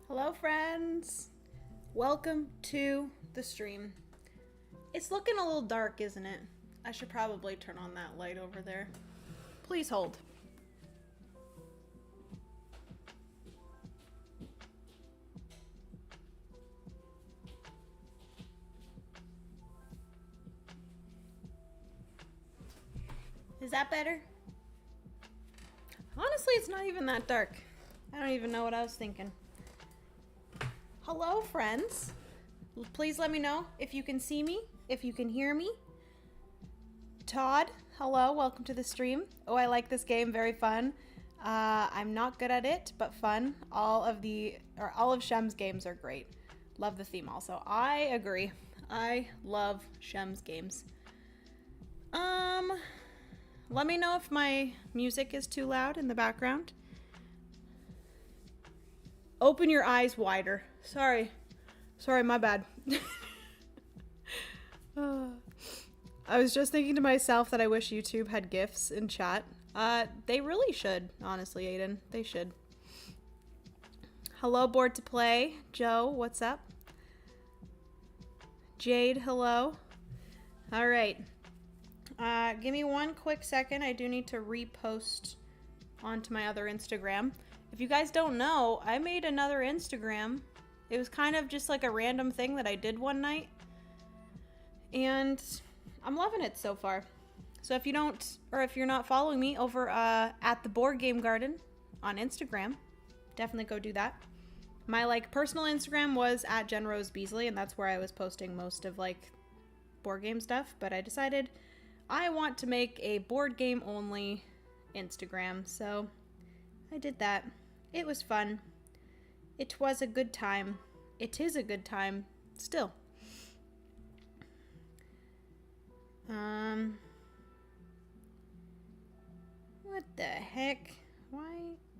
Hello friends! Welcome to the stream. It's looking a little dark, isn't it? I should probably turn on that light over there. Please hold. Is that better? Honestly, it's not even that dark. I don't even know what I was thinking. Hello, friends. Please let me know if you can see me, if you can hear me. Todd, hello, welcome to the stream. Oh, I like this game, very fun. I'm not good at it, but fun. All of Shem's games are great. Love the theme also. I agree. I love Shem's games. Let me know if my music is too loud in the background. Open your eyes wider. Sorry, my bad. I was just thinking to myself that I wish YouTube had GIFs in chat. They really should, honestly, Aiden. They should. Hello, Board to Play. Joe, what's up? Jade, hello. All right. Give me one quick second. I do need to repost onto my other Instagram. If you guys don't know, I made another Instagram. It was kind of just like a random thing that I did one night. And I'm loving it so far. So if you don't, or if you're not following me over at the Board Game Garden on Instagram, definitely go do that. My personal Instagram was at Jen Rose Beasley, and that's where I was posting most of board game stuff. But I decided I want to make a board game only Instagram, so I did that. It was fun. It was a good time. It is a good time still. What the heck?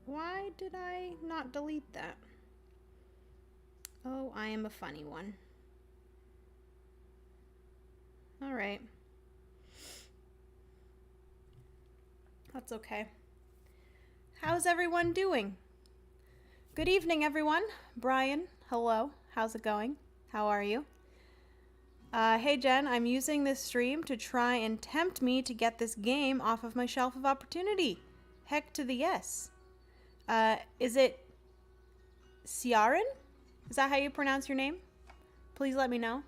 Why did I not delete that? Oh, I am a funny one. All right. That's okay. How's everyone doing? Good evening, everyone. Brian, hello. How's it going? How are you? Hey, Jen, I'm using this stream to try and tempt me to get this game off of my shelf of opportunity. Heck to the yes. Is it Ciaran? Is that how you pronounce your name? Please let me know.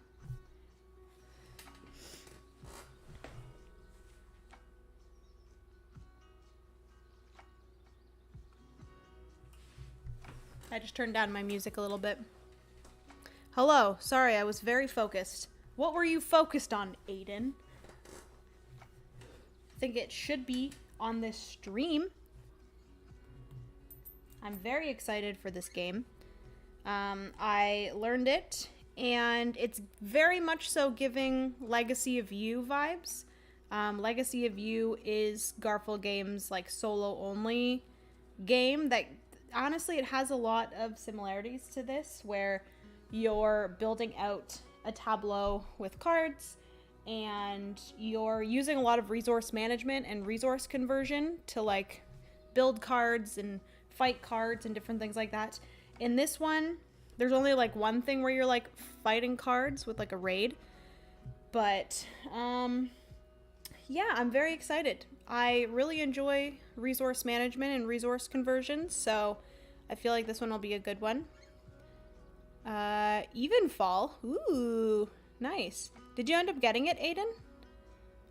I just turned down my music a little bit. Hello. Sorry, I was very focused. What were you focused on, Aiden? I think it should be on this stream. I'm very excited for this game. I learned it, and it's very much so giving Legacy of You vibes. Legacy of You is Garphill Games' solo-only game that honestly, it has a lot of similarities to this, where you're building out a tableau with cards, and you're using a lot of resource management and resource conversion to build cards and fight cards and different things like that. In this one, there's only one thing where you're fighting cards with a raid. But yeah, I'm very excited. I really enjoy resource management and resource conversion, so I feel like this one will be a good one. Evenfall. Ooh, nice. Did you end up getting it, Aiden?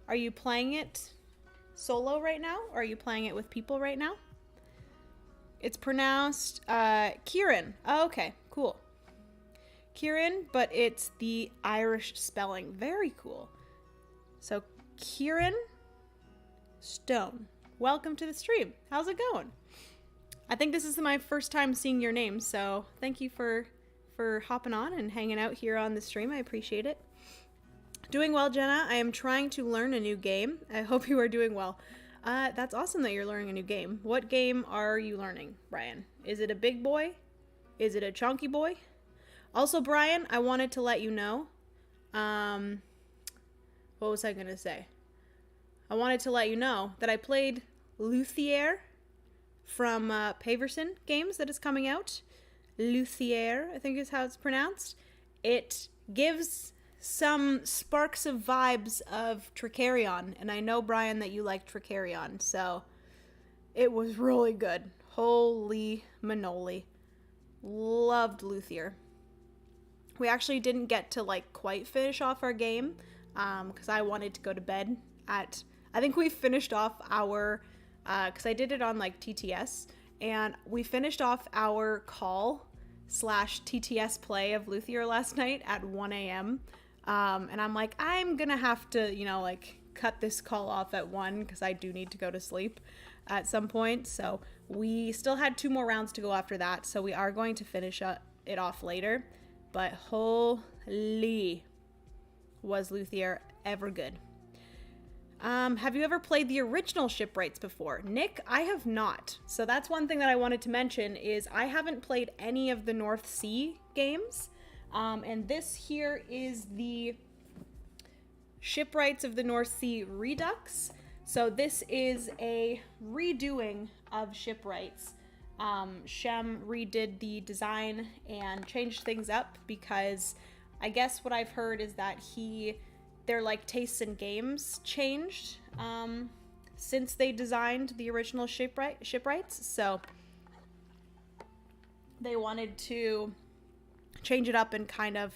Are you playing it solo right now, or are you playing it with people right now? It's pronounced Kieran. Oh, okay, cool. Kieran, but it's the Irish spelling. Very cool. So Kieran Stone, welcome to the stream. How's it going? I think this is my first time seeing your name, so thank you for hopping on and hanging out here on the stream. I appreciate it. Doing well, Jenna. I am trying to learn a new game. I hope you are doing well. That's awesome that you're learning a new game. What game are you learning, Brian? Is it a big boy? Is it a chunky boy? Also, Brian, I wanted to let you know. What was I gonna say? I wanted to let you know that I played Lavalier from Paverson Games that is coming out. Luthier, I think is how it's pronounced. It gives some sparks of vibes of Tricarion, and I know, Brian, that you like Tricarion, so it was really good. Holy manoli. Loved Luthier. We actually didn't get to like quite finish off our game because I wanted to go to bed at, I think we finished off our, because I did it on like TTS, and we finished off our call / TTS play of Luthier last night at 1 a.m. And I'm like, I'm gonna have to, you know, like cut this call off at 1 because I do need to go to sleep at some point. So we still had 2 more rounds to go after that. So we are going to finish it off later. But holy, was Luthier ever good. Have you ever played the original Shipwrights before? Nick, I have not. So that's one thing that I wanted to mention is I haven't played any of the North Sea games. And this here is the Shipwrights of the North Sea Redux. So this is a redoing of Shipwrights. Shem redid the design and changed things up because I guess what I've heard is that their like tastes in games changed since they designed the original Shipwrights. So they wanted to change it up and kind of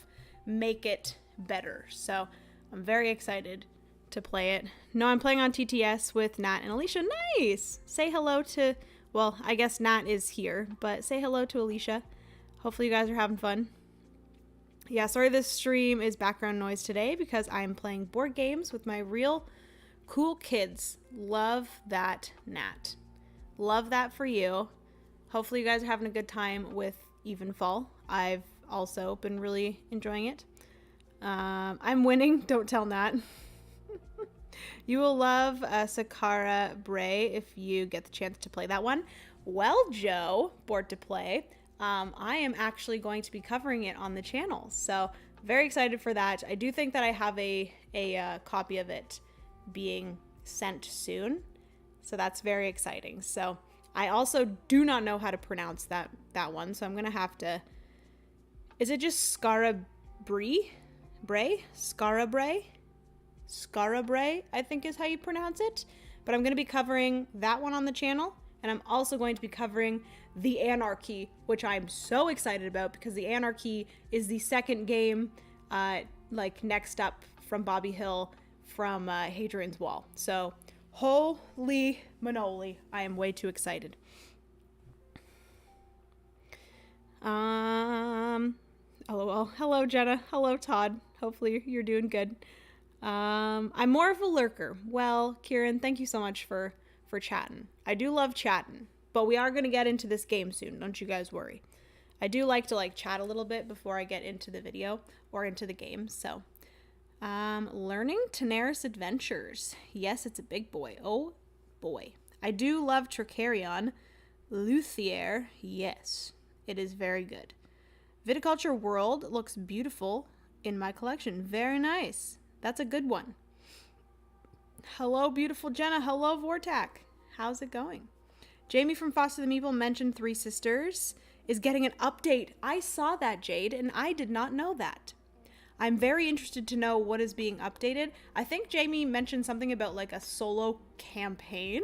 make it better. So I'm very excited to play it. No, I'm playing on TTS with Nat and Alicia. Nice! Say hello to, well, I guess Nat is here, but say hello to Alicia. Hopefully you guys are having fun. Yeah, sorry this stream is background noise today because I'm playing board games with my real cool kids. Love that, Nat. Love that for you. Hopefully you guys are having a good time with Evenfall. I've also been really enjoying it. I'm winning. Don't tell Nat. You will love Sakara Bray if you get the chance to play that one. Well, Joe, bored to play. I am actually going to be covering it on the channel, so very excited for that. I do think that I have a copy of it being sent soon, so that's very exciting. So I also do not know how to pronounce that one, so I'm gonna have to. Is it just Scarabray? Scarabray, I think is how you pronounce it. But I'm going to be covering that one on the channel, and I'm also going to be covering the Anarchy, which I'm so excited about because the Anarchy is the second game, like next up from Bobby Hill from Hadrian's Wall. So holy manoli, I am way too excited. LOL. Hello, Jenna. Hello, Todd. Hopefully you're doing good. I'm more of a lurker. Well, Kieran, thank you so much for chatting. I do love chatting, but we are going to get into this game soon. Don't you guys worry. I do like to chat a little bit before I get into the video or into the game. So, learning Tenaris Adventures. Yes, it's a big boy. Oh boy. I do love Tricarion. Luthier. Yes, it is very good. Viticulture World looks beautiful in my collection. Very nice. That's a good one. Hello, beautiful Jenna. Hello, Vortac. How's it going? Jamie from Foster the Meeple mentioned Three Sisters is getting an update. I saw that, Jade, and I did not know that. I'm very interested to know what is being updated. I think Jamie mentioned something about like a solo campaign,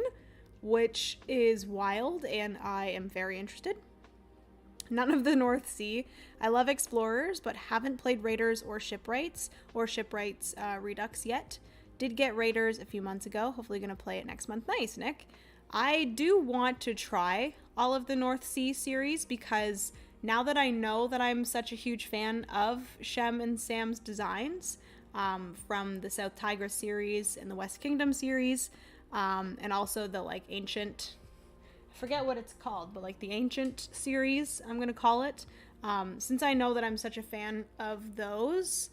which is wild, and I am very interested. None of the North Sea. I love Explorers, but haven't played Raiders or Shipwrights Redux yet. Did get Raiders a few months ago. Hopefully gonna play it next month. Nice, Nick. I do want to try all of the North Sea series because now that I know that I'm such a huge fan of Shem and Sam's designs, from the South Tigris series and the West Kingdom series, and also the ancient, I forget what it's called, but the ancient series, I'm gonna call it. Since I know that I'm such a fan of those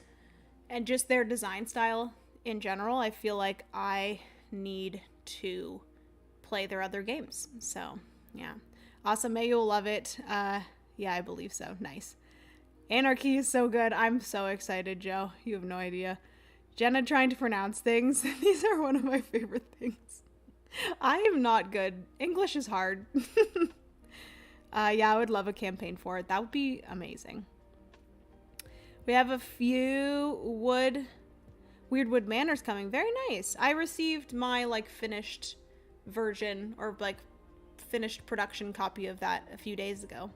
and just their design style in general, I feel like I need to play their other games. So yeah, awesome. May you'll love it. Yeah, I believe so. Nice. Anarchy is so good. I'm so excited, Joe. You have no idea. Jenna trying to pronounce things. These are one of my favorite things. I am not good. English is hard. Yeah, I would love a campaign for it. That would be amazing. We have a few Weird Wood Manors coming. Very nice. I received my like finished version or like finished production copy of that a few days ago.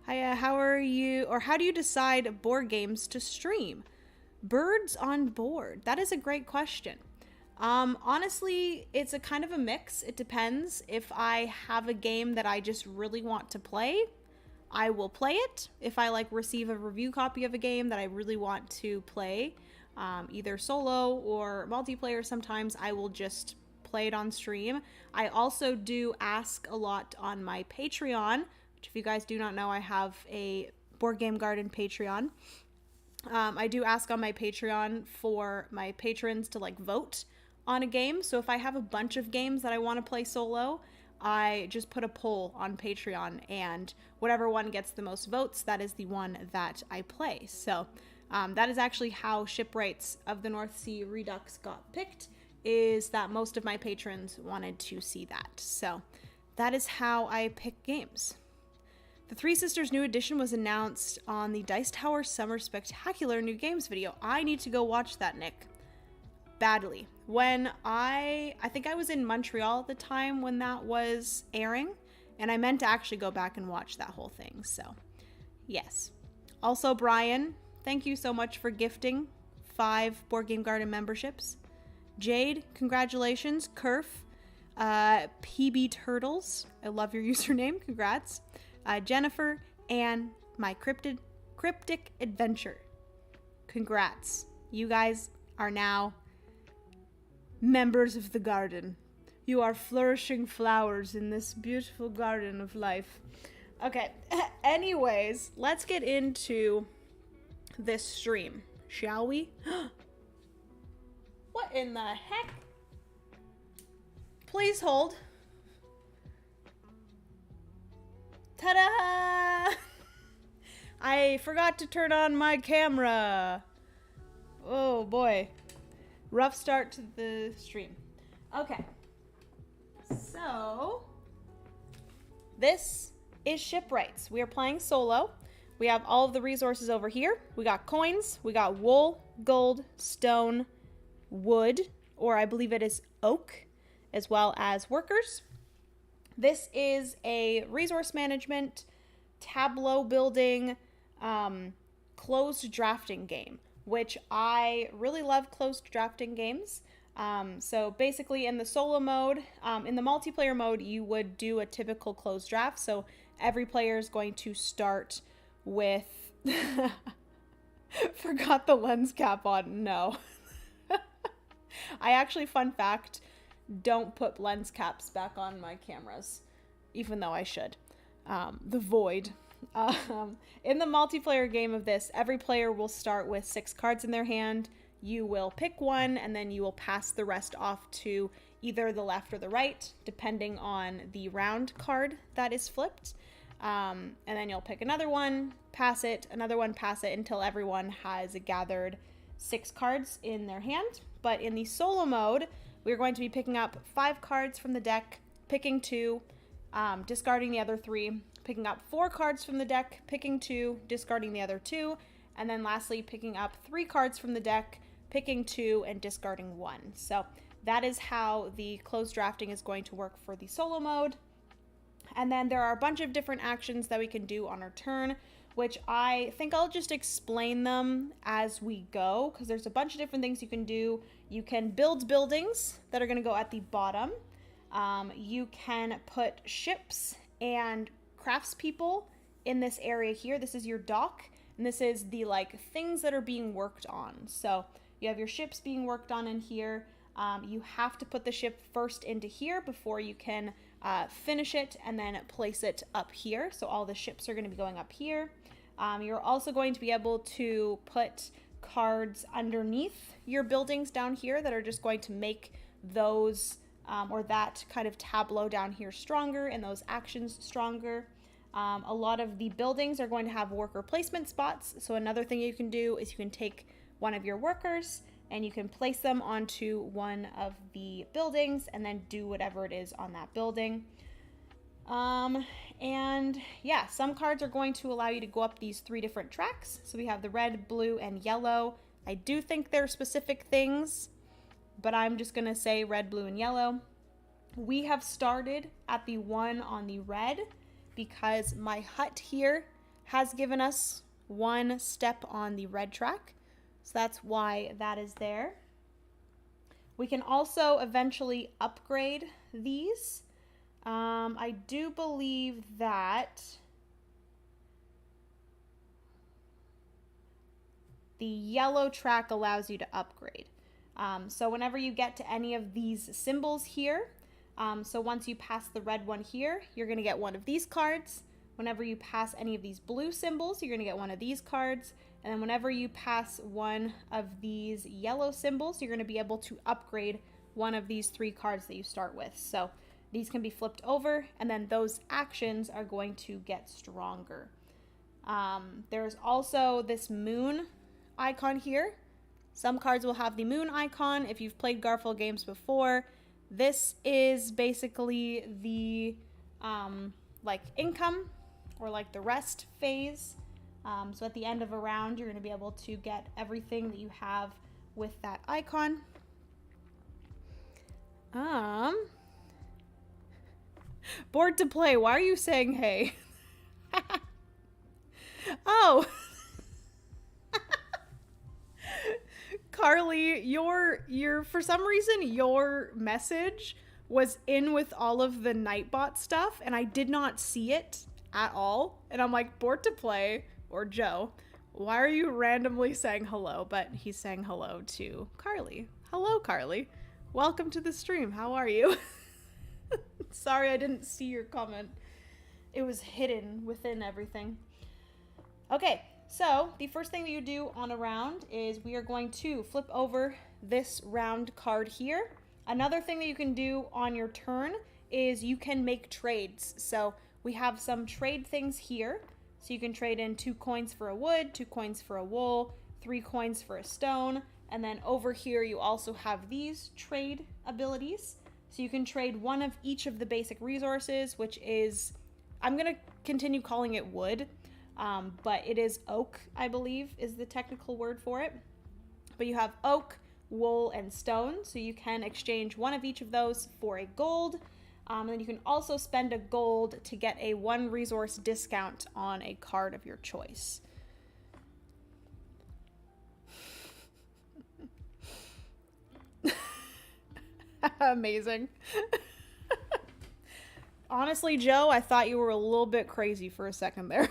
Hiya, how are you, or how do you decide board games to stream? Birds on board. That is a great question. Honestly, it's a kind of a mix. It depends. If I have a game that I just really want to play, I will play it. If I like receive a review copy of a game that I really want to play, either solo or multiplayer, sometimes I will just play it on stream. I also do ask a lot on my Patreon, which if you guys do not know, I have a Board Game Garden Patreon. I do ask on my Patreon for my patrons to like vote on a game. So if I have a bunch of games that I want to play solo, I just put a poll on Patreon, and whatever one gets the most votes, that is the one that I play. So that is actually how Shipwrights of the North Sea Redux got picked, is that most of my patrons wanted to see that. So that is how I pick games. The Three Sisters New Edition was announced on the Dice Tower Summer Spectacular New Games video. I need to go watch that, Nick. Badly. When I think I was in Montreal at the time when that was airing, and I meant to actually go back and watch that whole thing, so yes. Also, Brian, thank you so much for gifting 5 Board Game Garden memberships. Jade, congratulations. Kerf, PB Turtles, I love your username, congrats. Jennifer, and my Cryptic Adventure. Congrats. You guys are now members of the garden. You are flourishing flowers in this beautiful garden of life. Okay, anyways, let's get into this stream, shall we? What in the heck? Please hold. Ta-da! I forgot to turn on my camera. Oh boy. Rough start to the stream. Okay. So, this is Shipwrights. We are playing solo. We have all of the resources over here. We got coins, we got wool, gold, stone, wood, or I believe it is oak, as well as workers. This is a resource management, tableau building, closed drafting game, which I really love closed drafting games. So basically in the solo mode, in the multiplayer mode, you would do a typical closed draft. So every player is going to start with, forgot the lens cap on, no. I actually, fun fact, don't put lens caps back on my cameras, even though I should. The void. In the multiplayer game of this, every player will start with 6 cards in their hand. You will pick one, and then you will pass the rest off to either the left or the right, depending on the round card that is flipped. And then you'll pick another one, pass it, another one, pass it, until everyone has gathered 6 cards in their hand. But in the solo mode, we're going to be picking up 5 cards from the deck, picking 2, discarding the other 3, picking up 4 cards from the deck, picking 2, discarding the other 2, and then lastly picking up 3 cards from the deck, picking 2, and discarding 1. So that is how the closed drafting is going to work for the solo mode. And then there are a bunch of different actions that we can do on our turn, which I think I'll just explain them as we go, because there's a bunch of different things you can do. You can build buildings that are going to go at the bottom. You can put ships and craftspeople in this area here. This is your dock, and this is the like things that are being worked on. So you have your ships being worked on in here. You have to put the ship first into here before you can finish it and then place it up here. So all the ships are going to be going up here. You're also going to be able to put cards underneath your buildings down here that are just going to make those or that kind of tableau down here stronger and those actions stronger. A lot of the buildings are going to have worker placement spots. So another thing you can do is you can take one of your workers and you can place them onto one of the buildings and then do whatever it is on that building. And yeah, some cards are going to allow you to go up these 3 different tracks. So we have the red, blue, and yellow. I do think they're specific things, but I'm just going to say red, blue, and yellow. We have started at the one on the red because my hut here has given us 1 step on the red track. So that's why that is there. We can also eventually upgrade these. I do believe that the yellow track allows you to upgrade. So whenever you get to any of these symbols here, so once you pass the red one here, you're going to get one of these cards. Whenever you pass any of these blue symbols, you're going to get one of these cards. And then whenever you pass one of these yellow symbols, you're going to be able to upgrade one of these 3 cards that you start with. So these can be flipped over, and then those actions are going to get stronger. There's also this moon icon here. Some cards will have the moon icon. If you've played Garphill games before, this is basically the like income or like the rest phase. So at the end of a round, you're going to be able to get everything that you have with that icon. Bored to play. Why are you saying hey? Oh. Carly, your for some reason your message was in with all of the Nightbot stuff and I did not see it at all. And I'm like, bored to play, or Joe, why are you randomly saying hello? But he's saying hello to Carly. Hello, Carly. Welcome to the stream. How are you? Sorry, I didn't see your comment. It was hidden within everything. Okay, so the first thing that you do on a round is we are going to flip over this round card here. Another thing that you can do on your turn is you can make trades. So we have some trade things here. So you can trade in 2 coins for a wood, 2 coins for a wool, 3 coins for a stone. And then over here, you also have these trade abilities. So you can trade one of each of the basic resources, which is, I'm going to continue calling it wood, but it is oak, I believe, is the technical word for it. But you have oak, wool, and stone. So you can exchange one of each of those for a gold. And then you can also spend a gold to get a 1 resource discount on a card of your choice. Amazing. Honestly, Joe, I thought you were a little bit crazy for a second there.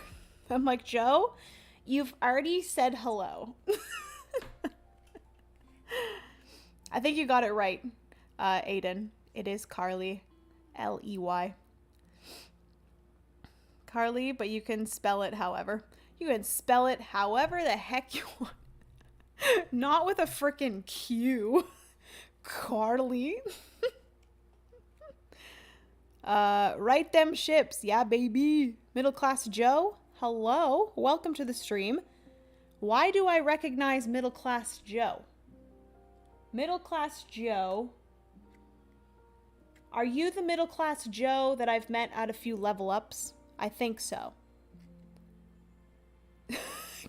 I'm like, Joe, you've already said hello. I think you got it right, Aiden. It is Carly. L-E-Y. Carly, but you can spell it however. You can spell it however the heck you want. Not with a frickin' Q. Carly. Write them ships. Yeah, baby. Middle Class Joe. Hello. Welcome to the stream. Why do I recognize Middle Class Joe? Middle Class Joe. Are you the Middle Class Joe that I've met at a few level ups? I think so.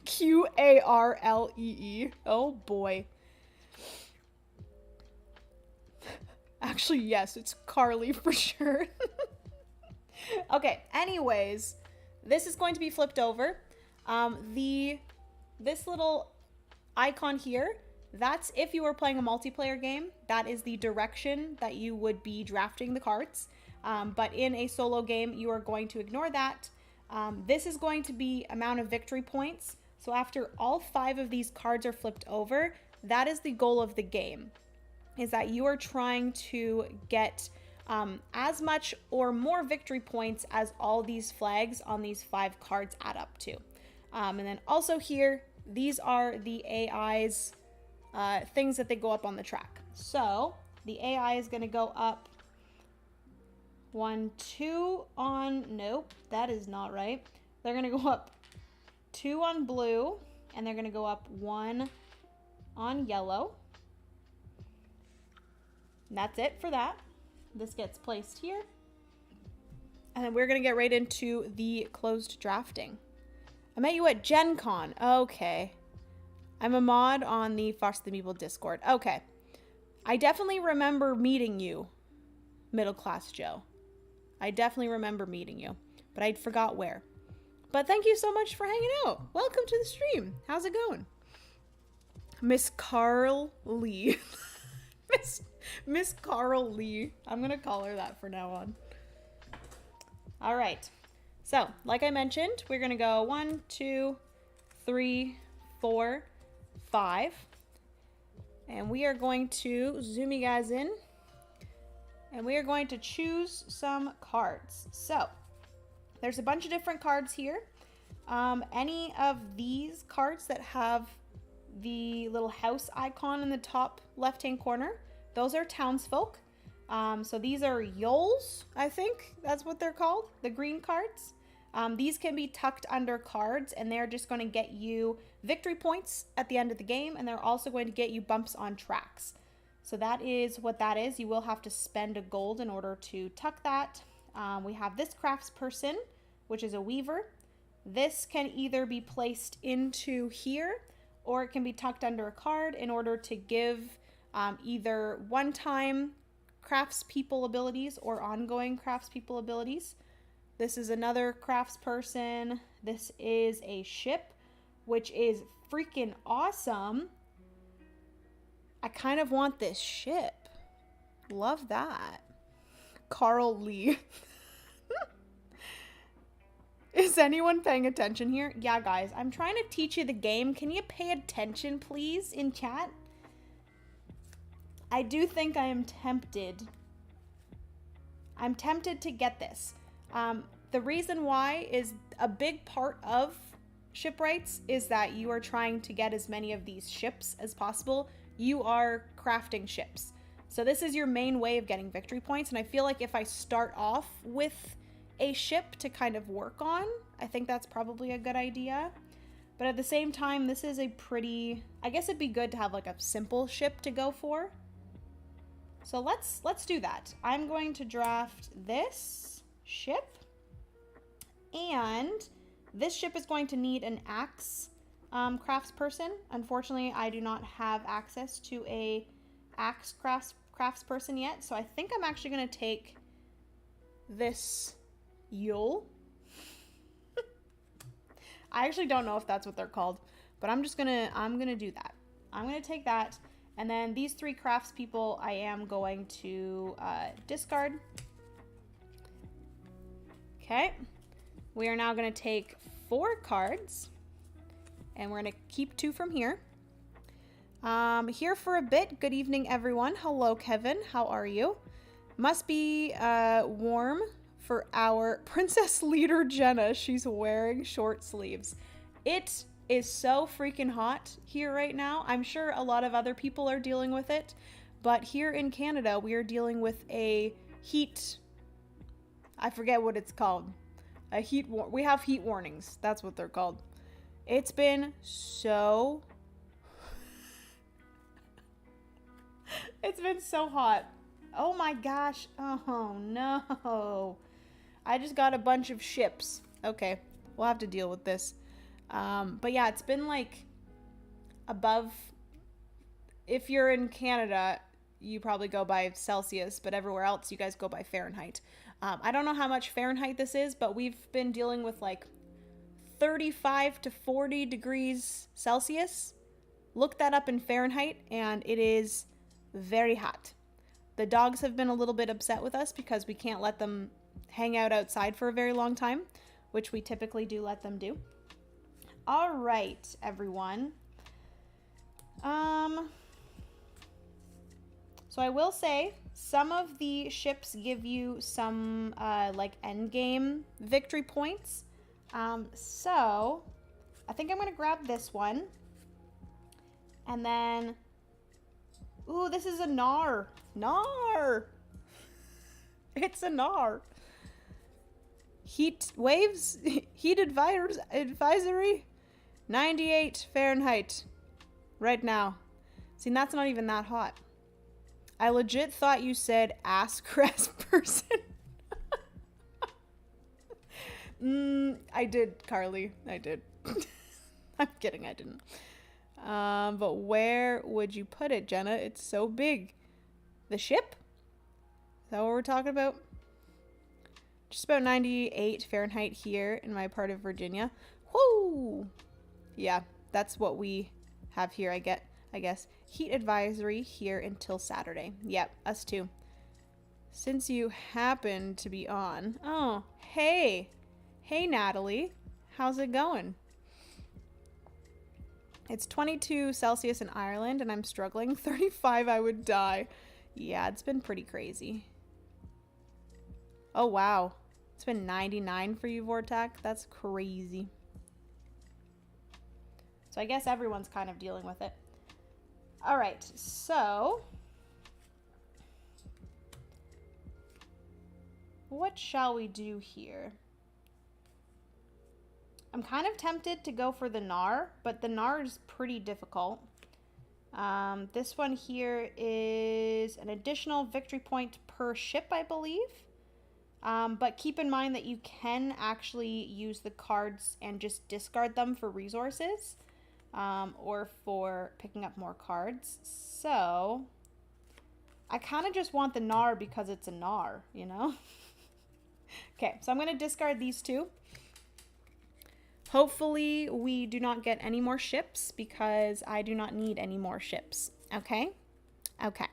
Q-A-R-L-E-E. Oh boy. Actually, yes, it's Carly for sure. Okay, anyways, this is going to be flipped over. This little icon here, that's if you were playing a multiplayer game. That is the direction that you would be drafting the cards. But in a solo game, you are going to ignore that. This is going to be amount of victory points. So after all 5 of these cards are flipped over, that is the goal of the game. Is that you are trying to get as much or more victory points as all these flags on these 5 cards add up to. And then also here, these are the AI's things that they go up on the track. So the AI is going to go up 1, 2 on, nope, that is not right. They're going to go up 2 on blue, and they're going to go up 1 on yellow. And that's it for that. This gets placed here. And then we're going to get right into the closed drafting. I met you at Gen Con. Okay. I'm a mod on the Foster the Meeple Discord. Okay. I definitely remember meeting you, Middle Class Joe. I definitely remember meeting you, but I forgot where. But thank you so much for hanging out. Welcome to the stream. How's it going? Miss Carl Lee. Miss Carl Lee. I'm going to call her that from now on. All right. So, like I mentioned, we're going to go 1, 2, 3, 4, 5. And we are going to zoom you guys in. And we are going to choose some cards. So, there's a bunch of different cards here. Any of these cards that have the little house icon in the top left-hand corner, those are townsfolk. So these are Yoles, I think that's what they're called, the green cards. These can be tucked under cards, and they're just going to get you victory points at the end of the game, and they're also going to get you bumps on tracks. So that is what that is. You will have to spend a gold in order to tuck that. We have this craftsperson, which is a weaver. This can either be placed into here, or it can be tucked under a card in order to give either one-time craftspeople abilities or ongoing craftspeople abilities. This is another craftsperson. This is a ship, which is freaking awesome. I kind of want this ship. Love that. Carl Lee. Is anyone paying attention here? Yeah, guys, I'm trying to teach you the game. Can you pay attention, please, in chat? I do think I am tempted. I'm tempted to get this. The reason why is a big part of Shipwrights is that you are trying to get as many of these ships as possible. You are crafting ships. So this is your main way of getting victory points. And I feel like if I start off with a ship to kind of work on, I think that's probably a good idea. But at the same time, this is a pretty, I guess it'd be good to have like a simple ship to go for. So let's do that. I'm going to draft this ship, and this ship is going to need an axe craftsperson. Unfortunately, I do not have access to a axe craftsperson yet, so I think I'm actually going to take this Yule. I actually don't know if that's what they're called, but I'm gonna do that. I'm gonna take that, and then these 3 craftspeople I am going to discard. Okay, we are now gonna take 4 cards, and we're gonna keep 2 from here. Here for a bit. Good evening, everyone. Hello, Kevin. How are you? Must be warm for our princess leader Jenna. She's wearing short sleeves. It is so freaking hot here right now. I'm sure a lot of other people are dealing with it, but here in Canada we are dealing with a heat, I forget what it's called. We have heat warnings. That's what they're called. It's been so it's been so hot. Oh my gosh. Oh no. I just got a bunch of ships. Okay, we'll have to deal with this. But yeah, it's been like above, if you're in Canada, you probably go by Celsius, but everywhere else you guys go by Fahrenheit. I don't know how much Fahrenheit this is, but we've been dealing with like 35 to 40 degrees Celsius. Look that up in Fahrenheit, and it is very hot. The dogs have been a little bit upset with us because we can't let them hang out outside for a very long time, which we typically do let them do. All right, everyone. So I will say some of the ships give you some like end game victory points. So I think I'm gonna grab this one, and then ooh, this is a Nar. It's a Nar. Heat waves, heat advisory, 98 Fahrenheit right now. See, that's not even that hot. I legit thought you said ass crest person. I did, Carly. I did. I'm kidding, I didn't. But where would you put it, Jenna? It's so big. The ship? Is that what we're talking about? Just about 98 Fahrenheit here in my part of Virginia. Whoo! Yeah, that's what we have here, I guess. Heat advisory here until Saturday. Yep, us too. Since you happen to be on. Oh, hey. Hey, Natalie. How's it going? It's 22 Celsius in Ireland and I'm struggling. 35, I would die. Yeah, it's been pretty crazy. Oh, wow. It's been 99 for you, Vortac. That's crazy. So I guess everyone's kind of dealing with it. All right, so what shall we do here? I'm kind of tempted to go for the Gnar, but the Gnar is pretty difficult. This one here is an additional victory point per ship, I believe. But keep in mind that you can actually use the cards and just discard them for resources, or for picking up more cards. So I kind of just want the Gnar because it's a Gnar, you know? Okay, so I'm going to discard these two. Hopefully we do not get any more ships because I do not need any more ships. Okay? Okay.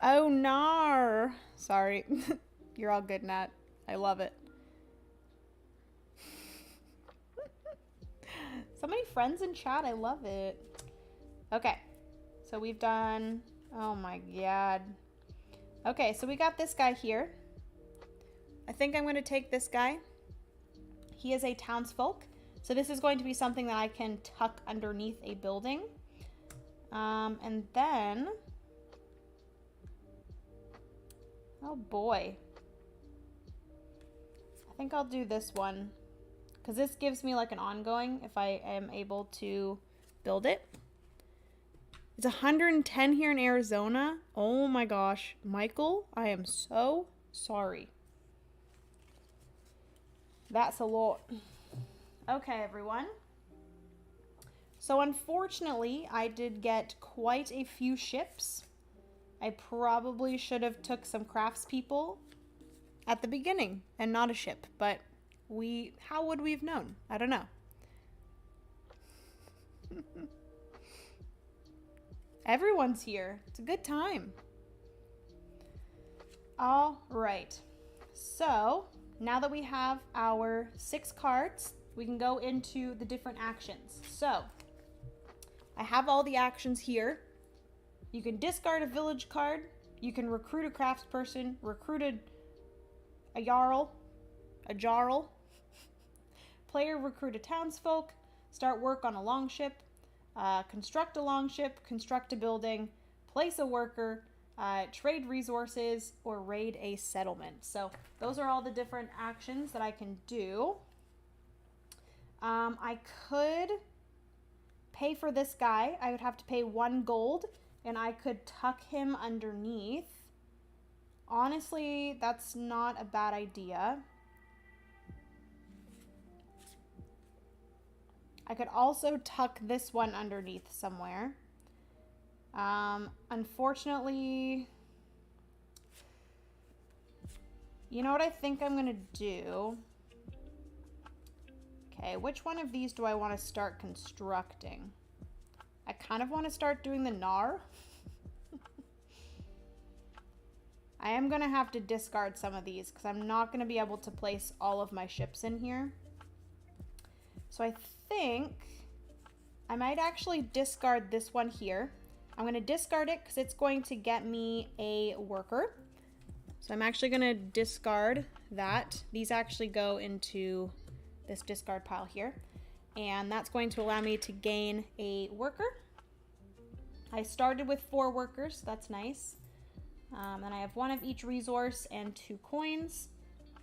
Oh, Gnar. Sorry. You're all good, Nat. I love it. So many friends in chat. I love it. Okay. So we've done... Oh my god. Okay, so we got this guy here. I think I'm going to take this guy. He is a townsfolk. So this is going to be something that I can tuck underneath a building. And then... Oh boy. I think I'll do this one. Because this gives me like an ongoing if I am able to build it. It's 110 here in Arizona. Oh my gosh. Michael, I am so sorry. That's a lot. Okay, everyone. So unfortunately, I did get quite a few ships. I probably should have took some craftspeople at the beginning and not a ship, but how would we have known? I don't know. Everyone's here. It's a good time. All right. So now that we have our 6 cards, we can go into the different actions. So I have all the actions here. You can discard a village card. You can recruit a craftsperson, recruit a jarl. Player recruit a townsfolk, start work on a longship, construct a longship, construct a building, place a worker, trade resources, or raid a settlement. So those are all the different actions that I can do. I could pay for this guy. I would have to pay 1 gold, and I could tuck him underneath. Honestly, that's not a bad idea. I could also tuck this one underneath somewhere. Unfortunately, you know what I think I'm gonna do? Okay, which one of these do I want to start constructing? I kind of want to start doing the Gnar. I am gonna have to discard some of these because I'm not gonna be able to place all of my ships in here. So I think I might actually discard this one here. I'm going to discard it because it's going to get me a worker. So I'm actually going to discard that. These actually go into this discard pile here. And that's going to allow me to gain a worker. I started with 4 workers. That's nice. And I have 1 of each resource and 2 coins.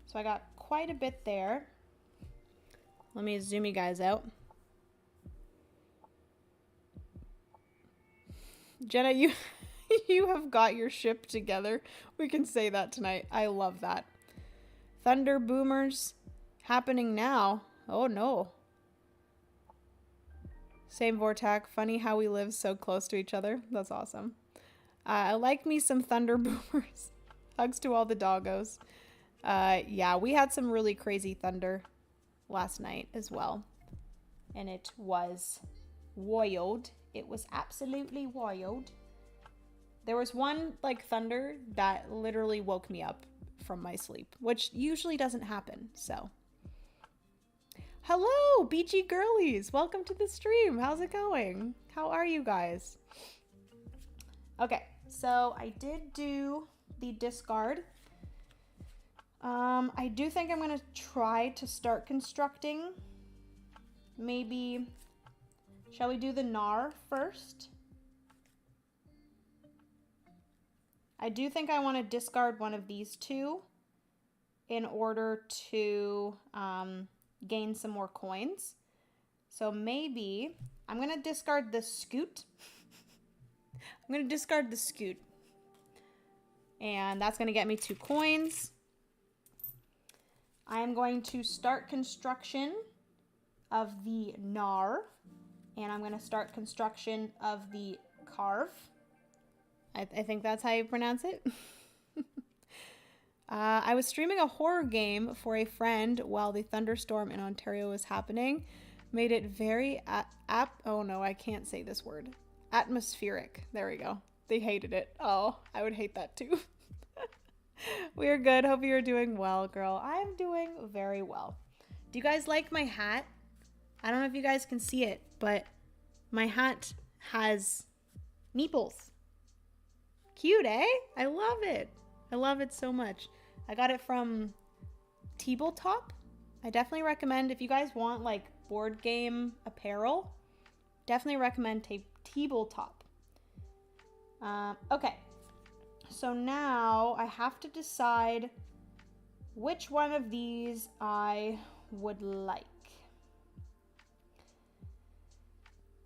So I got quite a bit there. Let me zoom you guys out. Jenna, you have got your ship together. We can say that tonight. I love that. Thunder boomers happening now. Oh no. Same Vortac. Funny how we live so close to each other. That's awesome. I like me some thunder boomers. Hugs to all the doggos. Yeah, we had some really crazy thunder last night as well. And it was wild. It was absolutely wild. There was one like thunder that literally woke me up from my sleep, which usually doesn't happen. So, hello, beachy girlies. Welcome to the stream. How's it going? How are you guys? Okay, so I did do the discard. I do think I'm going to try to start constructing. Maybe, shall we do the Gnar first? I do think I want to discard one of these two in order to gain some more coins. So maybe I'm going to discard the Scoot. I'm going to discard the Scoot. And that's going to get me 2 coins. I am going to start construction of the Gnar. And I'm going to start construction of the Carve. I think that's how you pronounce it. I was streaming a horror game for a friend while the thunderstorm in Ontario was happening. Made it very oh no, I can't say this word. Atmospheric. There we go. They hated it. Oh, I would hate that too. We're good. Hope you're doing well, girl. I'm doing very well. Do you guys like my hat? I don't know if you guys can see it, but my hat has nipples. Cute, eh? I love it. I love it so much. I got it from Tabletop. I definitely recommend, if you guys want like board game apparel, definitely recommend Tabletop. Okay, so now I have to decide which one of these I would like.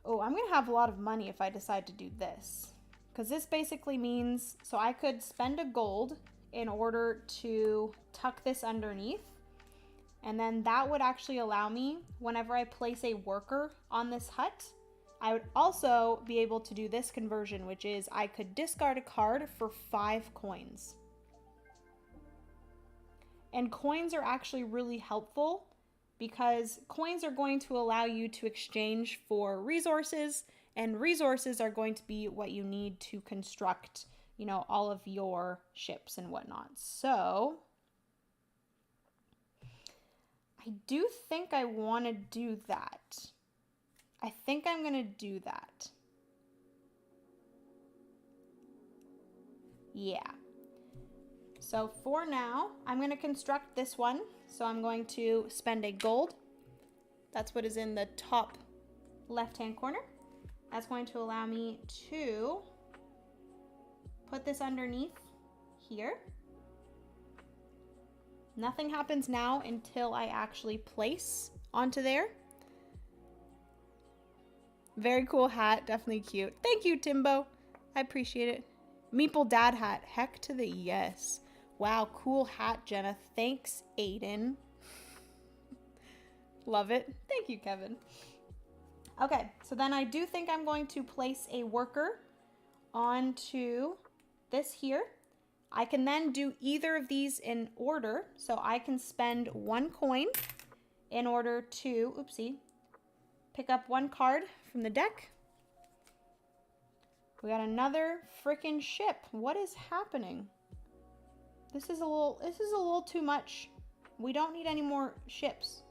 Oh, I'm gonna have a lot of money if I decide to do this. Because this basically means, so I could spend a gold in order to tuck this underneath. And then that would actually allow me, whenever I place a worker on this hut, I would also be able to do this conversion, which is I could discard a card for 5 coins. And coins are actually really helpful because coins are going to allow you to exchange for resources, and resources are going to be what you need to construct, you know, all of your ships and whatnot. So I do think I want to do that. I think I'm going to do that. Yeah. So for now, I'm going to construct this one. So I'm going to spend a gold. That's what is in the top left-hand corner. That's going to allow me to put this underneath here. Nothing happens now until I actually place onto there. Very cool hat, definitely cute. Thank you, Timbo. I appreciate it. Meeple dad hat, heck to the yes. Wow, cool hat, Jenna. Thanks, Aiden. Love it. Thank you, Kevin. Okay, so then I do think I'm going to place a worker onto this here. I can then do either of these in order. So I can spend 1 coin in order to, oopsie, pick up 1 card from the deck. We got another freaking ship. What is happening? This is a little too much. We don't need any more ships.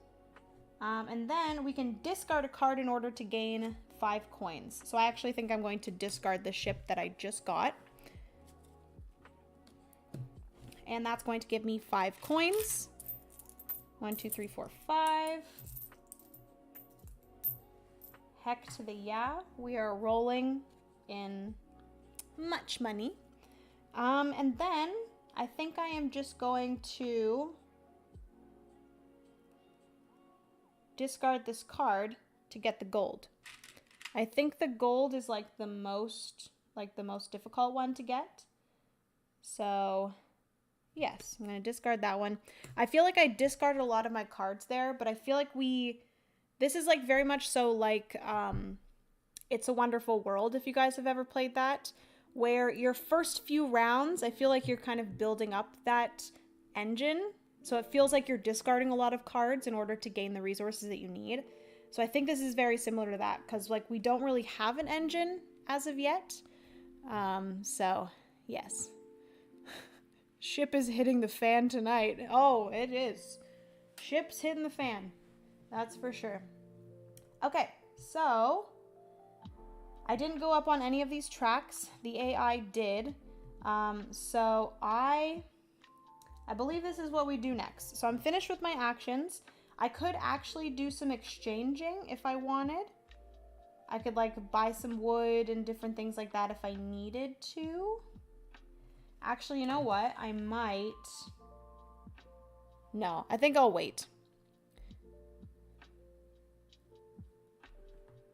And then we can discard a card in order to gain 5 coins. So I actually think I'm going to discard the ship that I just got. And that's going to give me 5 coins. 1, 2, 3, 4, 5. Heck to the yeah. We are rolling in much money. And then I think I am just going to discard this card to get the gold. I think the gold is like the most difficult one to get. So Yes, I'm going to discard that one. I feel like I discarded a lot of my cards there, but I feel like this is like very much so like It's a Wonderful World, if you guys have ever played that, where your first few rounds, I feel like you're kind of building up that engine. So it feels like you're discarding a lot of cards in order to gain the resources that you need. So I think this is very similar to that, because like we don't really have an engine as of yet. So yes. Ship is hitting the fan tonight. Oh, it is. Ship's hitting the fan. That's for sure. Okay, so I didn't go up on any of these tracks. The AI did. So I believe this is what we do next. So I'm finished with my actions. I could actually do some exchanging if I wanted. I could like buy some wood and different things like that if I needed to. Actually, you know what? I might. No, I think I'll wait.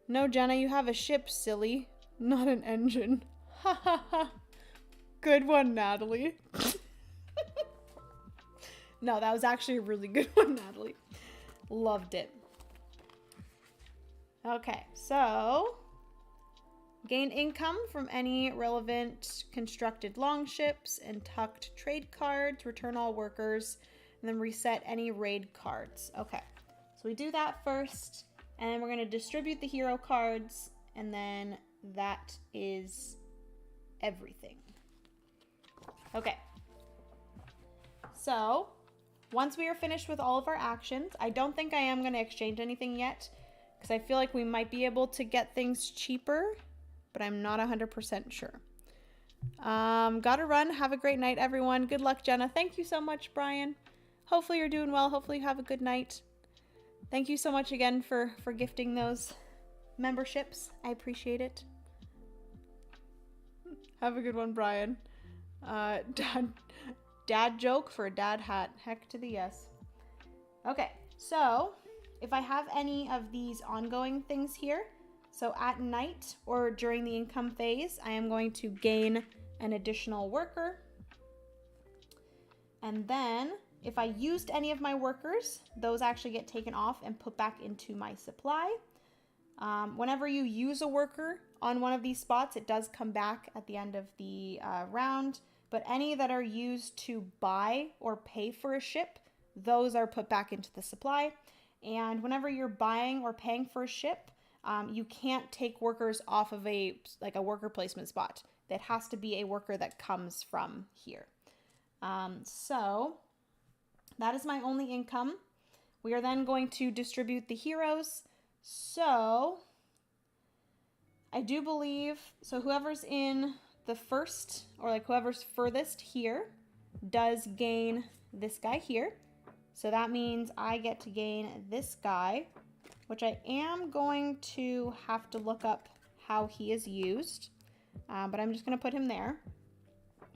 No, Jenna, you have a ship, silly. Not an engine. Ha ha ha. Good one, Natalie. No, that was actually a really good one, Natalie. Loved it. Okay, so gain income from any relevant constructed longships and tucked trade cards, return all workers, and then reset any raid cards. Okay, so we do that first, and then we're going to distribute the hero cards, and then that is everything. Okay, so once we are finished with all of our actions, I don't think I am going to exchange anything yet, because I feel like we might be able to get things cheaper, but I'm not 100% sure. Gotta run. Have a great night, everyone. Good luck, Jenna. Thank you so much, Brian. Hopefully you're doing well. Hopefully you have a good night. Thank you so much again for gifting those memberships. I appreciate it. Have a good one, Brian. Dad joke for a dad hat. Heck to the yes. Okay, so if I have any of these ongoing things here, so at night or during the income phase, I am going to gain an additional worker. And then if I used any of my workers, those actually get taken off and put back into my supply. Whenever you use a worker on one of these spots, it does come back at the end of the round. But any that are used to buy or pay for a ship, those are put back into the supply. And whenever you're buying or paying for a ship, you can't take workers off of a worker placement spot. That has to be a worker that comes from here. So that is my only income. We are then going to distribute the heroes. So I do believe, so whoever's in the first, or like whoever's furthest here, does gain this guy here. So that means I get to gain this guy, which I am going to have to look up how he is used, but I'm just going to put him there.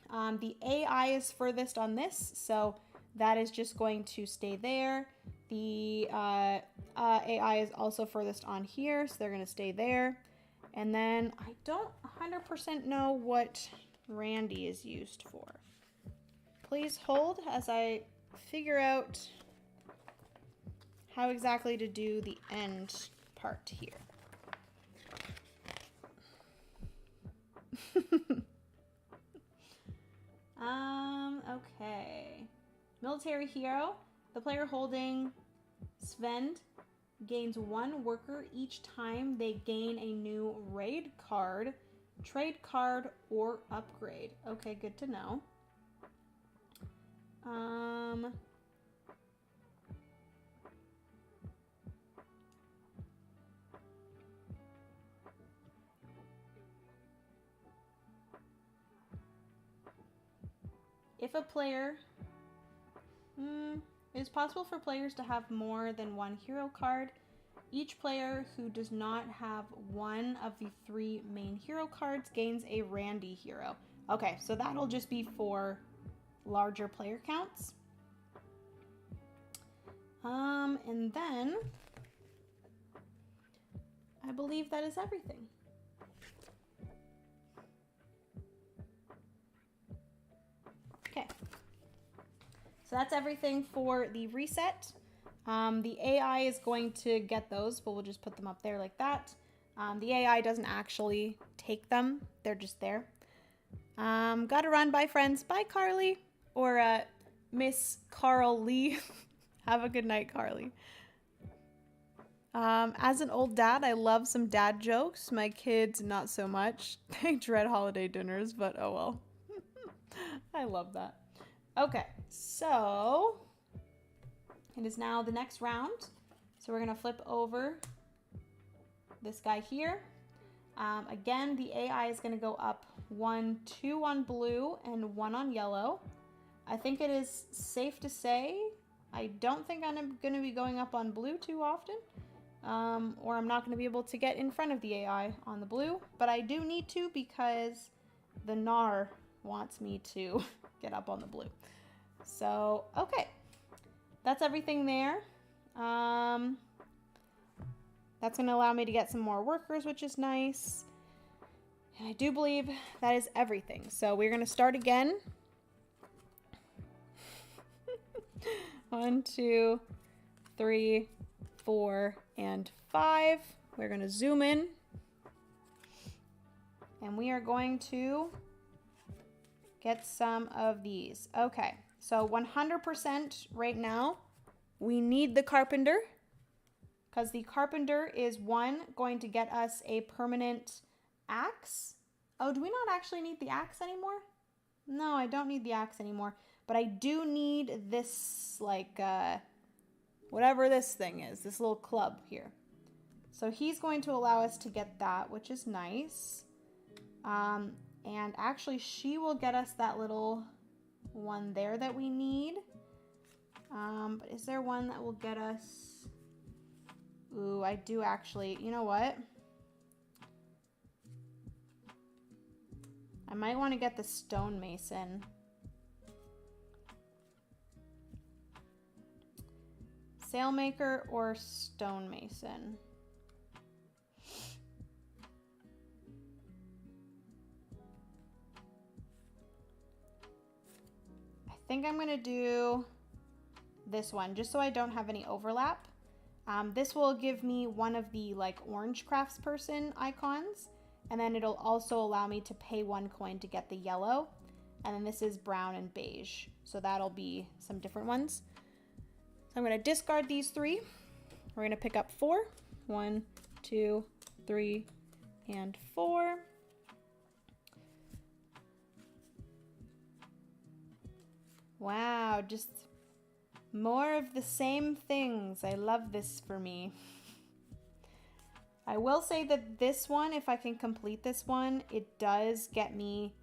The AI is furthest on this, so that is just going to stay there. The AI is also furthest on here, so they're going to stay there. And then I don't 100% know what Randy is used for. Please hold as I figure out how exactly to do the end part here. Okay. Military hero. The player holding Sven gains one worker each time they gain a new raid card, trade card, or upgrade. Okay, good to know. If a player... it is possible for players to have more than one hero card. Each player who does not have one of the 3 main hero cards gains a Randy hero. Okay, so that'll just be for larger player counts. And then I believe that is everything. Okay. So that's everything for the reset. The AI is going to get those, but we'll just put them up there like that. The AI doesn't actually take them. They're just there. Gotta run. Bye, friends. Bye, Carly. Or Miss Carl Lee. Have a good night, Carly. As an old dad, I love some dad jokes. My kids, not so much. They dread holiday dinners, but oh well. I love that. Okay, so it is now the next round. So we're gonna flip over this guy here. Again, the AI is gonna go up 1, 2 on blue and 1 on yellow. I think it is safe to say I don't think I'm gonna be going up on blue too often. Or I'm not going to be able to get in front of the AI on the blue, but I do need to because the NAR wants me to get up on the blue. So, okay. That's everything there. That's going to allow me to get some more workers, which is nice. And I do believe that is everything. So we're going to start again. 1, 2, 3, 4, and 5. We're going to zoom in. And we are going to get some of these. Okay, so 100% right now, we need the carpenter. Because the carpenter is, 1, going to get us a permanent axe. Oh, do we not actually need the axe anymore? No, I don't need the axe anymore. But I do need this, like, whatever this thing is, this little club here. So he's going to allow us to get that, which is nice. And actually, she will get us that little one there that we need. But is there one that will get us? Ooh, I do actually. You know what? I might want to get the stonemason. Sailmaker or stonemason? I think I'm going to do this one just so I don't have any overlap. This will give me one of the like orange craftsperson icons, and then it'll also allow me to pay 1 coin to get the yellow. And then this is brown and beige, so that'll be some different ones. I'm going to discard these 3. We're going to pick up 4. 1, 2, 3, and 4. Wow, just more of the same things. I love this for me. I will say that this one, if I can complete this one, it does get me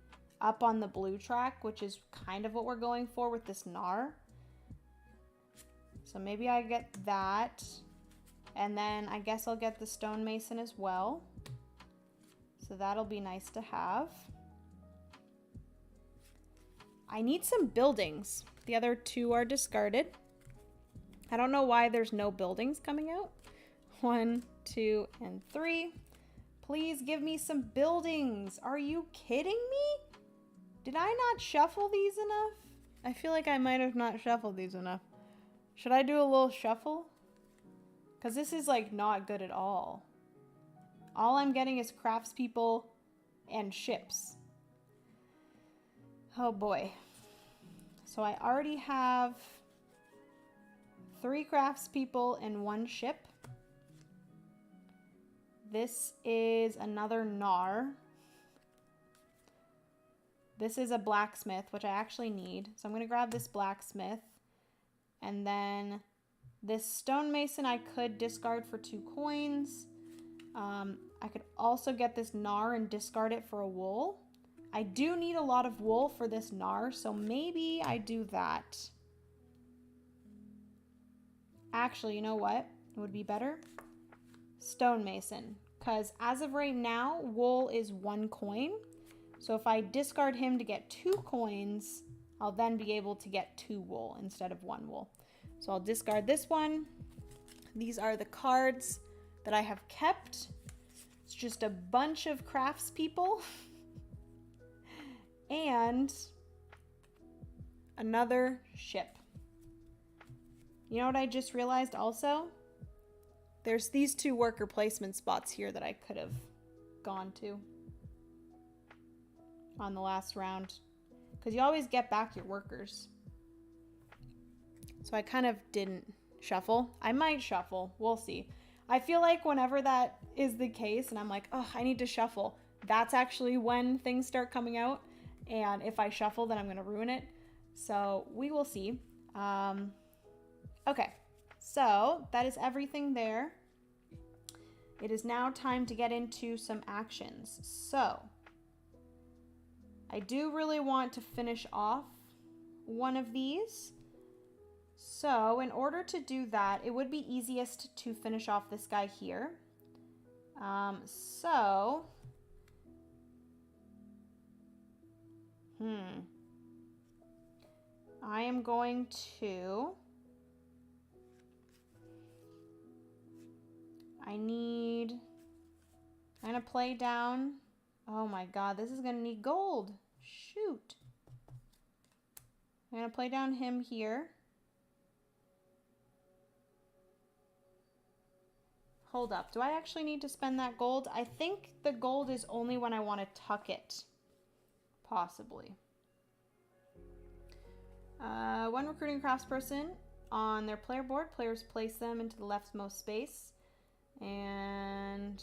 up on the blue track, which is kind of what we're going for with this NAR. So maybe I get that, and then I guess I'll get the stonemason as well. So that'll be nice to have. I need some buildings. The other 2 are discarded. I don't know why there's no buildings coming out. 1, 2, and 3. Please give me some buildings. Are you kidding me? Did I not shuffle these enough? I feel like I might have not shuffled these enough. Should I do a little shuffle? Because this is like not good at all. All I'm getting is craftspeople and ships. Oh boy. So I already have 3 craftspeople and 1 ship. This is another NAR. This is a blacksmith, which I actually need. So I'm going to grab this blacksmith. And then this stonemason I could discard for 2 coins. I could also get this NAR and discard it for a wool. I do need a lot of wool for this NAR, so maybe I do that. Actually, you know what? It would be better? Stonemason. Because as of right now, wool is 1 coin. So if I discard him to get 2 coins, I'll then be able to get 2 wool instead of 1 wool. So I'll discard this one. These are the cards that I have kept. It's just a bunch of craftspeople. And another ship. You know what I just realized also? There's these 2 worker placement spots here that I could have gone to on the last round. Because you always get back your workers. So I kind of didn't shuffle. I might shuffle. We'll see. I feel like whenever that is the case and I'm like, oh, I need to shuffle, that's actually when things start coming out. And if I shuffle, then I'm going to ruin it. So we will see. Okay. So that is everything there. It is now time to get into some actions. So I do really want to finish off one of these. So in order to do that, it would be easiest to finish off this guy here. I am going to... I'm going to play down... Oh my god, this is going to need gold. Shoot. I'm going to play down him here. Hold up. Do I actually need to spend that gold? I think the gold is only when I want to tuck it. Possibly. When recruiting a craftsperson on their player board, players place them into the leftmost space. And...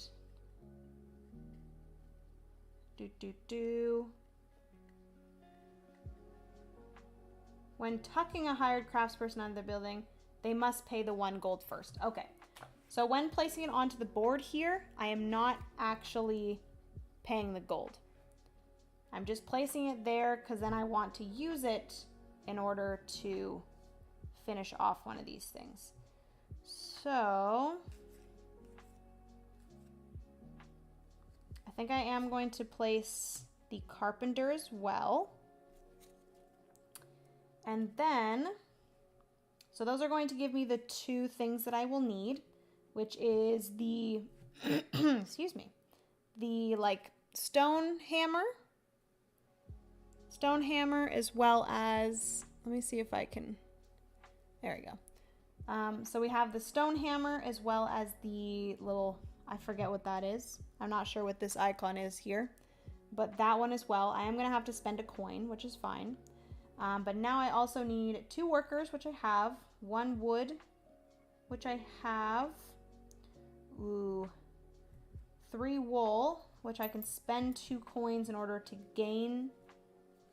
When tucking a hired craftsperson out of the building, they must pay the 1 gold first. Okay. So when placing it onto the board here, I am not actually paying the gold. I'm just placing it there because then I want to use it in order to finish off one of these things. So I think I am going to place the carpenter as well. And then, so those are going to give me the 2 things that I will need, which is the, excuse me, the like stone hammer as well as, let me see if I can, there we go. So we have the stone hammer as well as the little, I forget what that is. I'm not sure what this icon is here, but that one as well. I am going to have to spend a coin, which is fine. But now I also need 2 workers, which I have, 1 wood, which I have, 3 wool, which I can spend 2 coins in order to gain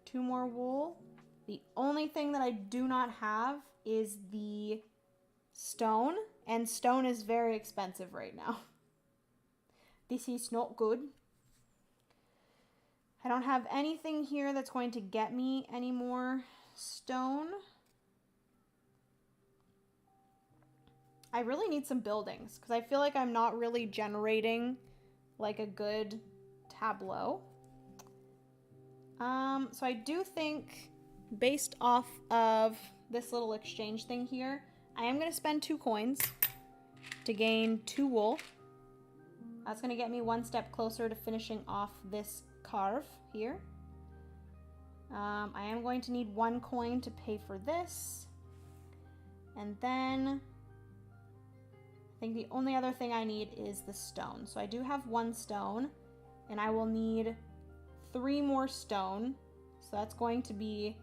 2 more wool. The only thing that I do not have is the stone, and stone is very expensive right now. This is not good. I don't have anything here that's going to get me any more stone. I really need some buildings because I feel like I'm not really generating like a good tableau. So I do think based off of this little exchange thing here, I am going to spend 2 coins to gain 2 wool. That's going to get me 1 step closer to finishing off this carve here. I am going to need 1 coin to pay for this. And then I think the only other thing I need is the stone. So I do have 1 stone, and I will need 3 more stone. So that's going to be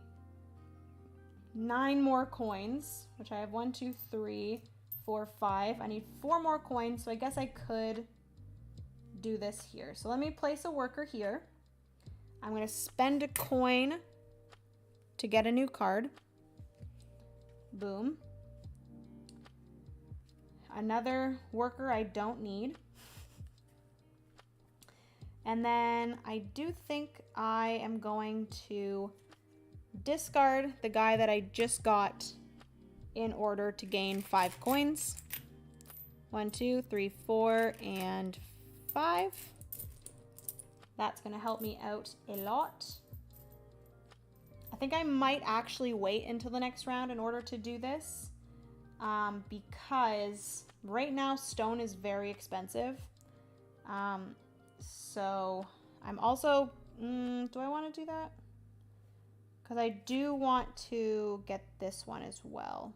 9 more coins, which I have 1, 2, 3, 4, 5. I need 4 more coins, so I guess I could do this here. So let me place a worker here. I'm going to spend a coin to get a new card. Boom. Another worker I don't need. And then I do think I am going to discard the guy that I just got in order to gain 5 coins. 1, 2, 3, 4, and 5. That's going to help me out a lot. I think I might actually wait until the next round in order to do this. Because right now stone is very expensive. So I'm also, do I want to do that? Because I do want to get this one as well.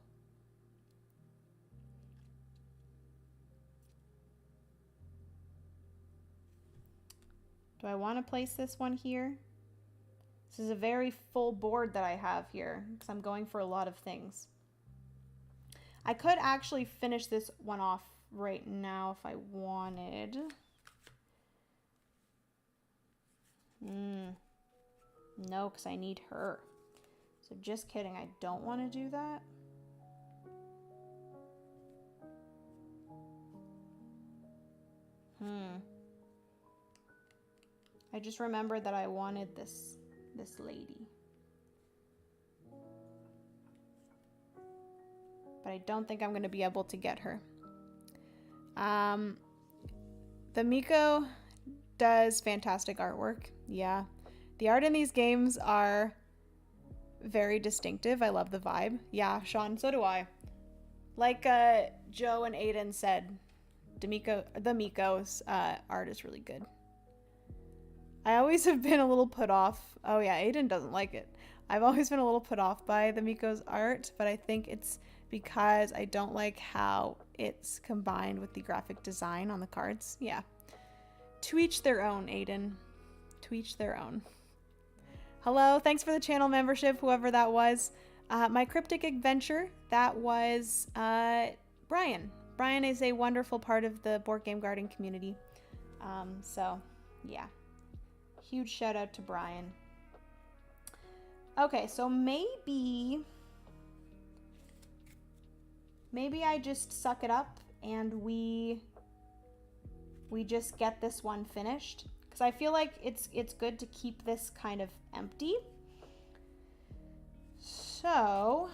Do I want to place this one here? This is a very full board that I have here because I'm going for a lot of things. I could actually finish this one off right now if I wanted. No, because I need her. So just kidding, I don't want to do that. I just remembered that I wanted this lady. But I don't think I'm going to be able to get her. The Miko does fantastic artwork. Yeah. The art in these games are very distinctive. I love the vibe. Yeah, Sean, so do I. Like Joe and Aiden said, the Miko's art is really good. I always have been a little put off. Oh yeah, Aiden doesn't like it. I've always been a little put off by the Miko's art, but I think it's because I don't like how it's combined with the graphic design on the cards. Yeah. To each their own, Aiden. To each their own. Hello, thanks for the channel membership, whoever that was. My cryptic adventure, that was Brian. Brian is a wonderful part of the Board Game Garden community. So, yeah. Huge shout out to Brian. Okay, so maybe I just suck it up and we just get this one finished, because I feel like it's good to keep this kind of empty. So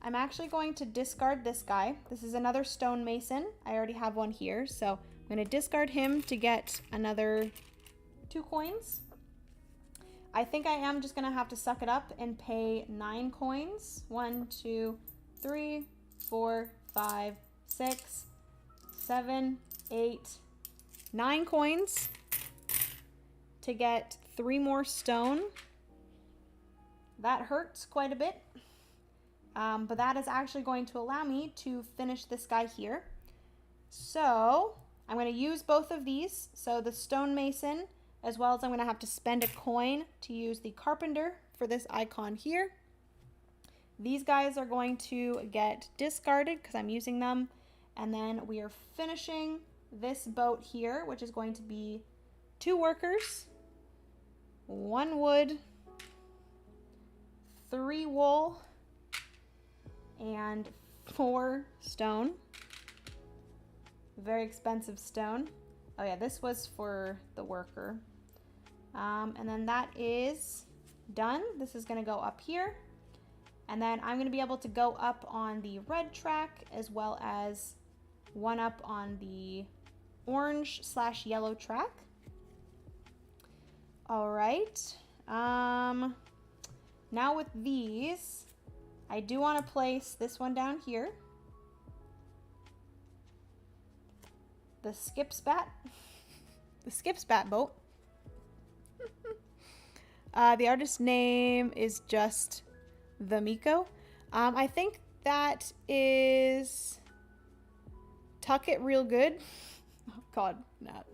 I'm actually going to discard this guy. This is another stonemason. I already have one here, so I'm going to discard him to get another 2 coins. I think I am just going to have to suck it up and pay 9 coins. 1, 2, 3, 4, 5, 6, 7, 8, 9 coins to get 3 more stone. That hurts quite a bit, but that is actually going to allow me to finish this guy here. So I'm going to use both of these. So the stonemason, as well as I'm going to have to spend a coin to use the carpenter for this icon here. These guys are going to get discarded because I'm using them. And then we are finishing this boat here, which is going to be 2 workers, 1 wood, 3 wool, and 4 stone. Very expensive stone. Oh yeah, this was for the worker. And then that is done. This is going to go up here. And then I'm going to be able to go up on the red track as well as one up on the orange/yellow track. All right. Now with these, I do want to place this one down here. The skip spat. The skip spat boat. The artist's name is just the Miko. I think that is Tuck It Real Good. Oh God, Nat.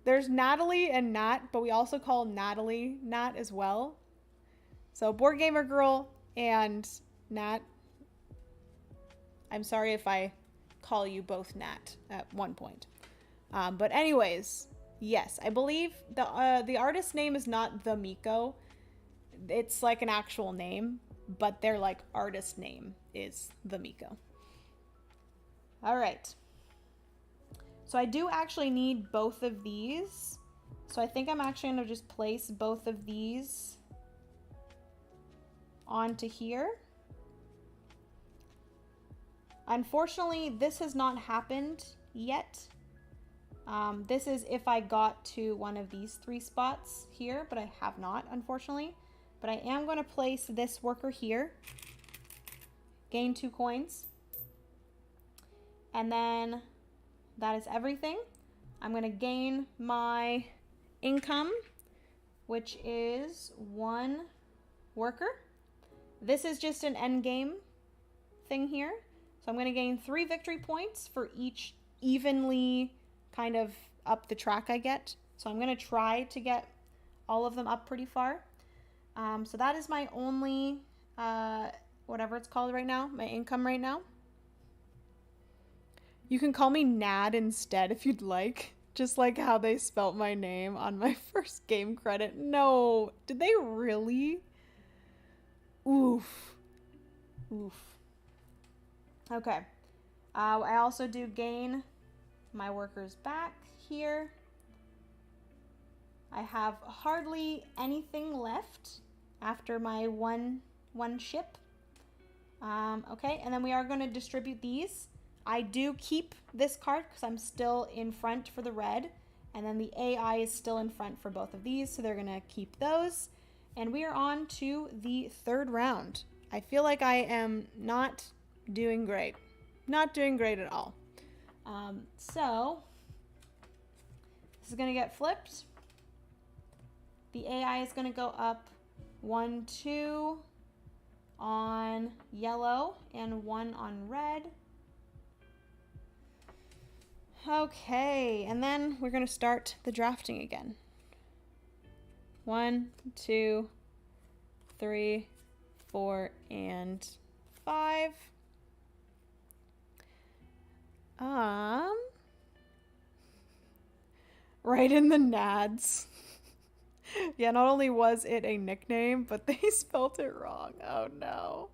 There's Natalie and Nat, but we also call Natalie Nat as well. So Board Gamer Girl and Nat. I'm sorry if I call you both Nat at one point. But anyways, yes, I believe the artist's name is not the Miko. It's like an actual name, but their like artist name is the Miko. All right. So I do actually need both of these. So I think I'm actually going to just place both of these onto here. Unfortunately, this has not happened yet. This is if I got to one of these 3 spots here, but I have not, unfortunately. But I am going to place this worker here. Gain 2 coins. And then that is everything. I'm going to gain my income, which is 1 worker. This is just an end game thing here. So I'm going to gain 3 victory points for each evenly kind of up the track I get So I'm going to try to get all of them up pretty far. So that is my only, whatever it's called right now, my income right now. You can call me Nad instead if you'd like. Just like how they spelt my name on my first game credit. No, did they really? Oof. Oof. Okay. I also do gain my workers back here. I have hardly anything left after my one ship. Okay, and then we are going to distribute these. I do keep this card because I'm still in front for the red, and then the AI is still in front for both of these, so they're going to keep those. And we are on to the third round. I feel like I am not doing great. Not doing great at all. So, this is going to get flipped. The AI is going to go up 1, 2 on yellow and 1 on red. Okay, and then we're going to start the drafting again. 1, 2, 3, 4, and 5. Right in the nads. Yeah, not only was it a nickname, but they spelt it wrong. Oh no.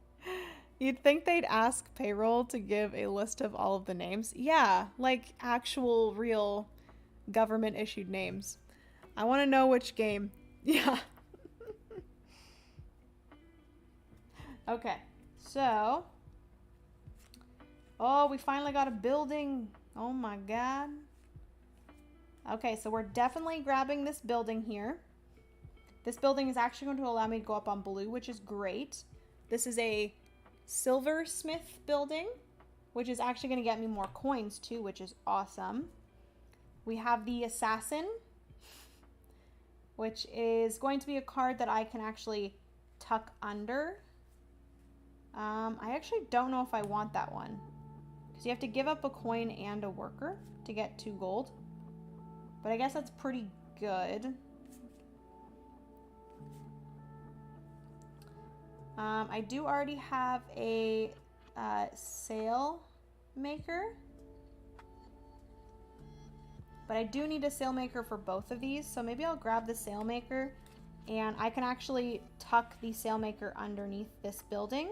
You'd think they'd ask payroll to give a list of all of the names. Yeah, like actual real government issued names. I want to know which game. Yeah. Okay, so. Oh, we finally got a building. Oh my god. Okay, so we're definitely grabbing this building here. This building is actually going to allow me to go up on blue, which is great. This is a silversmith building, which is actually going to get me more coins too, which is awesome. We have the assassin, which is going to be a card that I can actually tuck under. I actually don't know if I want that one, because you have to give up a coin and a worker to get 2 gold. But I guess that's pretty good. I do already have a sail maker. But I do need a sail maker for both of these. So maybe I'll grab the sail maker, and I can actually tuck the sail maker underneath this building.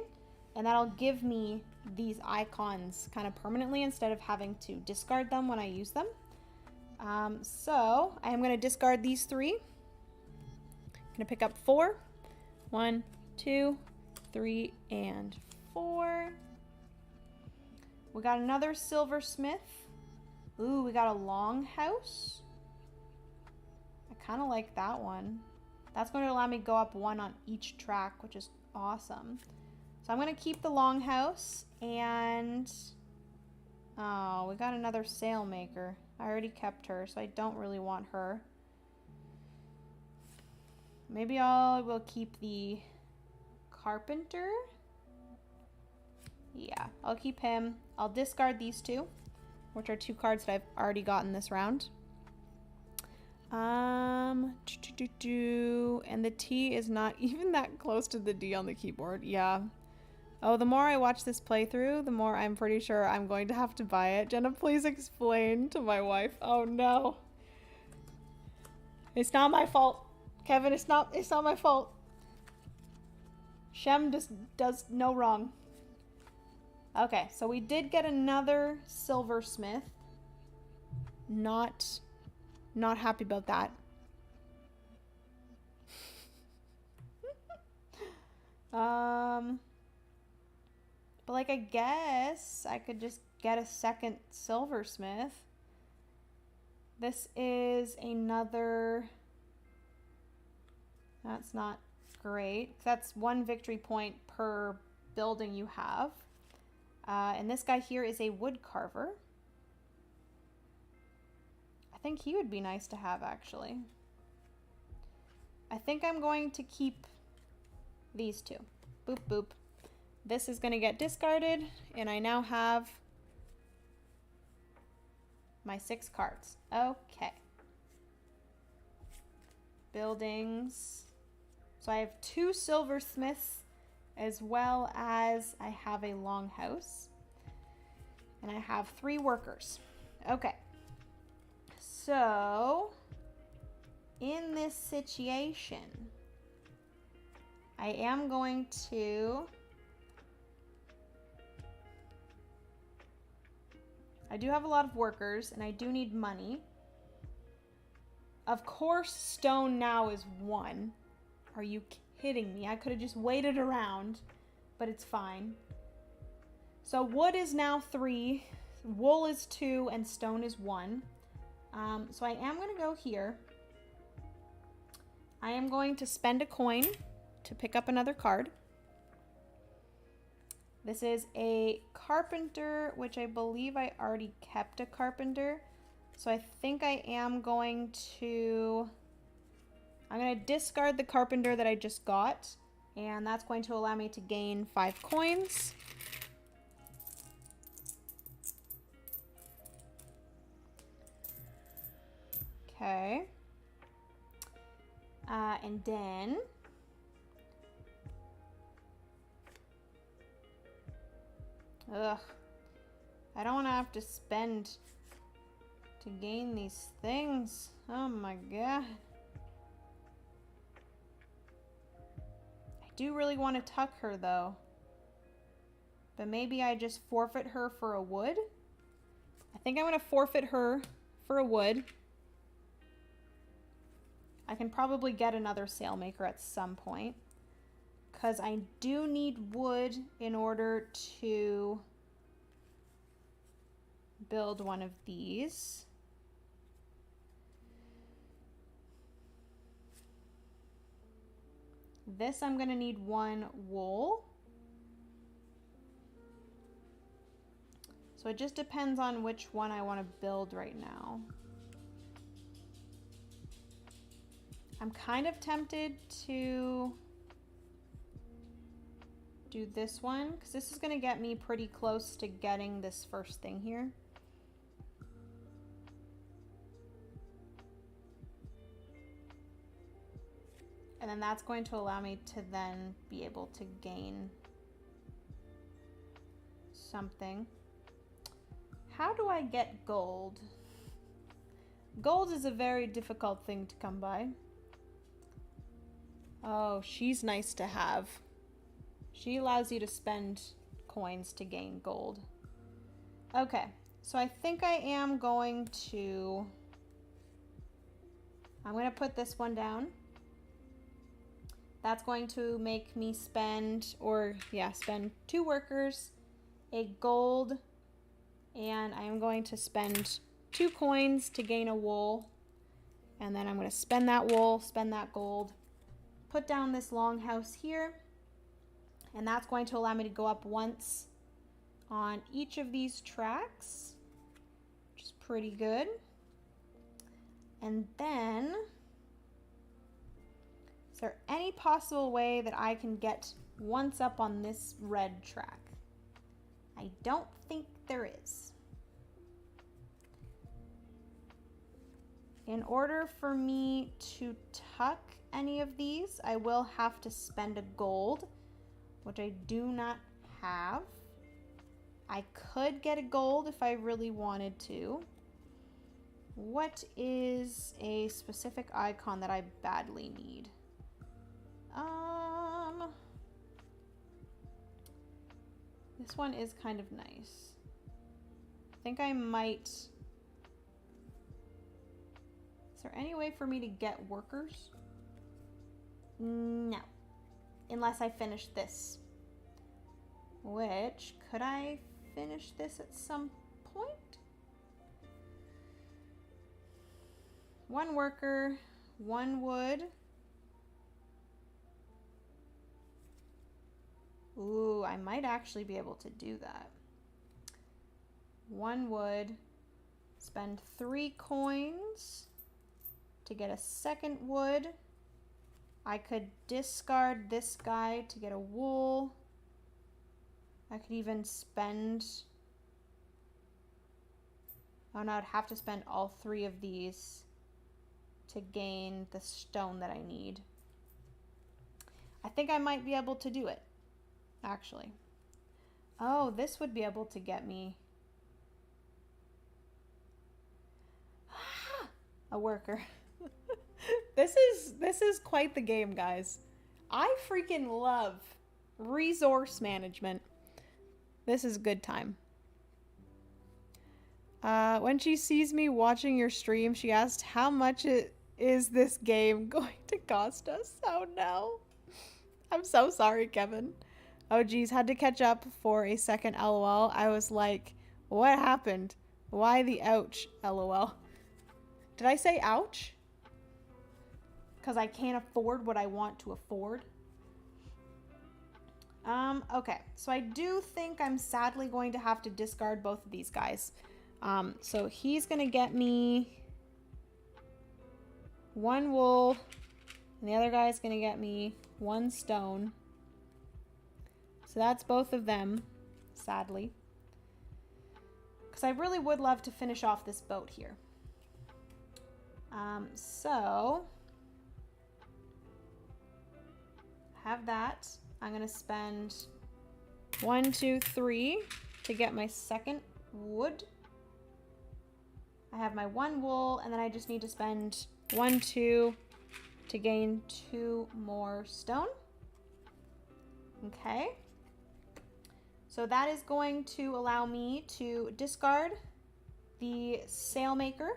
And that'll give me these icons kind of permanently instead of having to discard them when I use them. So I am going to discard these 3. I'm going to pick up 4. 1, 2, 3, and 4. We got another silversmith. Ooh, we got a longhouse. I kind of like that one. That's going to allow me to go up 1 on each track, which is awesome. So I'm going to keep the longhouse, and oh, we got another sail maker. I already kept her, so I don't really want her. Maybe I will keep the carpenter. Yeah, I'll keep him. I'll discard these 2, which are 2 cards that I've already gotten this round. And the T is not even that close to the D on the keyboard. Yeah. Oh, the more I watch this playthrough, the more I'm pretty sure I'm going to have to buy it. Jenna, please explain to my wife. Oh no. It's not my fault. Kevin, it's not my fault. Shem just does no wrong. Okay, so we did get another silversmith. Not happy about that. But like, I guess I could just get a second silversmith. This is another. That's not great. That's 1 victory point per building you have. And this guy here is a wood carver. I think he would be nice to have, actually. I think I'm going to keep these 2. Boop, boop. This is going to get discarded, and I now have my 6 cards. Okay. buildings. So I have 2 silversmiths as well as I have a longhouse. And I have 3 workers. Okay. So in this situation, I am going to... I do have a lot of workers, and I do need money. Of course, stone now is 1. Are you kidding me? I could have just waited around, but it's fine. So wood is now 3, wool is 2, and stone is 1. So I am going to go here. I am going to spend a coin to pick up another card. This is a carpenter, which I believe I already kept a carpenter. So I think I am going to... I'm going to discard the carpenter that I just got. And that's going to allow me to gain 5 coins. Okay. And then... Ugh. I don't want to have to spend to gain these things. Oh my god. I do really want to tuck her though. But maybe I just forfeit her for a wood? I think I'm going to forfeit her for a wood. I can probably get another sailmaker at some point. Because I do need wood in order to build one of these. This I'm going to need 1 wool. So it just depends on which one I want to build right now. I'm kind of tempted to do this one because this is going to get me pretty close to getting this first thing here. And then that's going to allow me to then be able to gain something. How do I get gold? Gold is a very difficult thing to come by. Oh, she's nice to have. She allows you to spend coins to gain gold. Okay, so I think I am going to... I'm going to put this one down. That's going to make me spend, spend 2 workers, a gold, and I am going to spend 2 coins to gain a wool. And then I'm going to spend that wool, spend that gold, put down this longhouse here. And that's going to allow me to go up once on each of these tracks, which is pretty good. And then, is there any possible way that I can get once up on this red track? I don't think there is. In order for me to tuck any of these, I will have to spend a gold, which I do not have. I could get a gold if I really wanted to. What is a specific icon that I badly need? This one is kind of nice. I think I might... Is there any way for me to get workers? No. Unless I finish this. Which, could I finish this at some point? 1 worker, 1 wood. Ooh, I might actually be able to do that. 1 wood, spend 3 coins to get a 2nd wood. I could discard this guy to get a wool. I could even spend... Oh no, I'd have to spend all 3 of these to gain the stone that I need. I think I might be able to do it, actually. Oh, this would be able to get me a worker. This is quite the game, guys. I freaking love resource management. This is a good time. When she sees me watching your stream, she asked how much is this game going to cost us? Oh no. I'm so sorry, Kevin. Oh geez, had to catch up for a second, lol. I was like, what happened? Why the ouch, lol. Did I say ouch? Because I can't afford what I want to afford. Okay, so I do think I'm sadly going to have to discard both of these guys. So he's gonna get me 1 wool, and the other guy's gonna get me 1 stone. So that's both of them, sadly. Because I really would love to finish off this boat here. So have that. I'm gonna spend 1, 2, 3 to get my second wood. I have my 1 wool, and then I just need to spend 1, 2 to gain 2 more stone. Okay. So that is going to allow me to discard the sailmaker,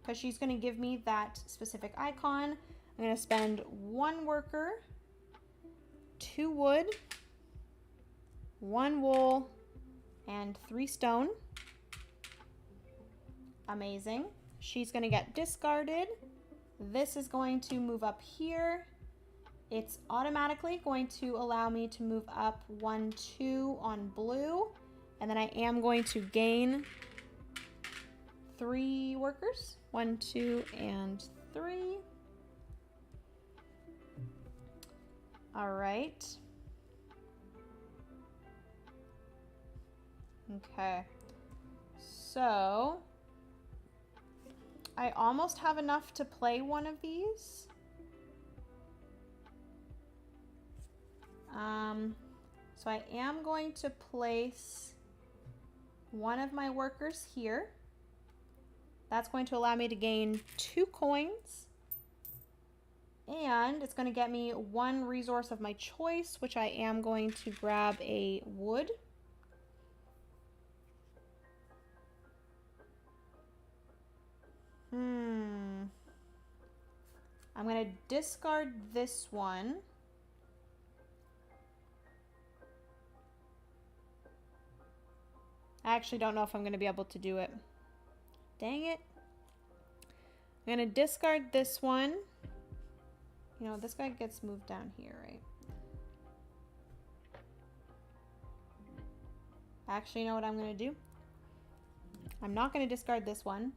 because she's going to give me that specific icon. I'm going to spend 1 worker, 2 wood, 1 wool, and 3 stone. Amazing. She's going to get discarded. This is going to move up here. It's automatically going to allow me to move up 1, 2 on blue. And then I am going to gain 3 workers. 1, 2, and 3. All right. Okay. So I almost have enough to play one of these. So I am going to place one of my workers here. That's going to allow me to gain 2 coins. And it's going to get me 1 resource of my choice, which I am going to grab a wood. I'm going to discard this one. I actually don't know if I'm going to be able to do it. Dang it. I'm going to discard this one. You know, this guy gets moved down here, right? Actually, you know what I'm going to do? I'm not going to discard this one.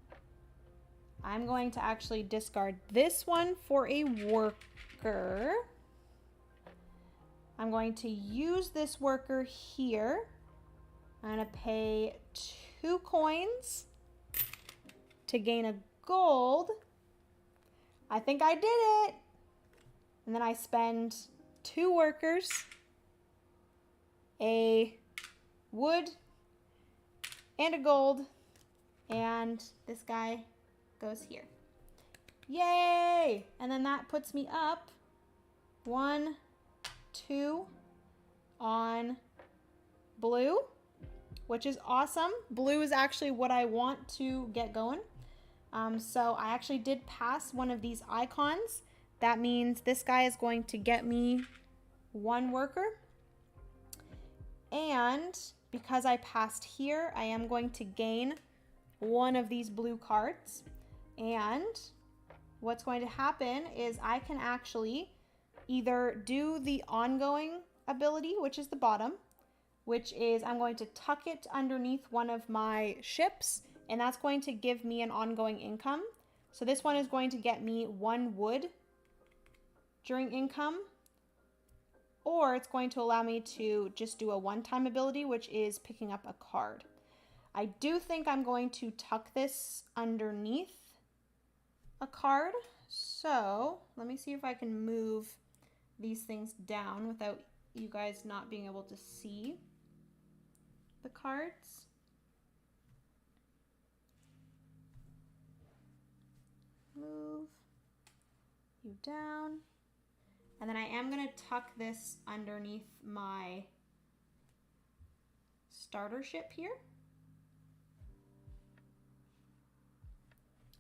I'm going to actually discard this one for a worker. I'm going to use this worker here. I'm going to pay 2 coins to gain a gold. I think I did it. And then I spend 2 workers, a wood, and a gold. And this guy goes here. Yay! And then that puts me up 1, 2 on blue, which is awesome. Blue is actually what I want to get going. So I actually did pass one of these icons. That means this guy is going to get me 1 worker. And because I passed here, I am going to gain 1 of these blue cards. And what's going to happen is I can actually either do the ongoing ability, which is the bottom, which is I'm going to tuck it underneath one of my ships, and that's going to give me an ongoing income. So this one is going to get me 1 wood during income, or it's going to allow me to just do a one-time ability, which is picking up a card. I do think I'm going to tuck this underneath a card So let me see if I can move these things down without you guys not being able to see the cards. Move you down. And then I am going to tuck this underneath my starter ship here.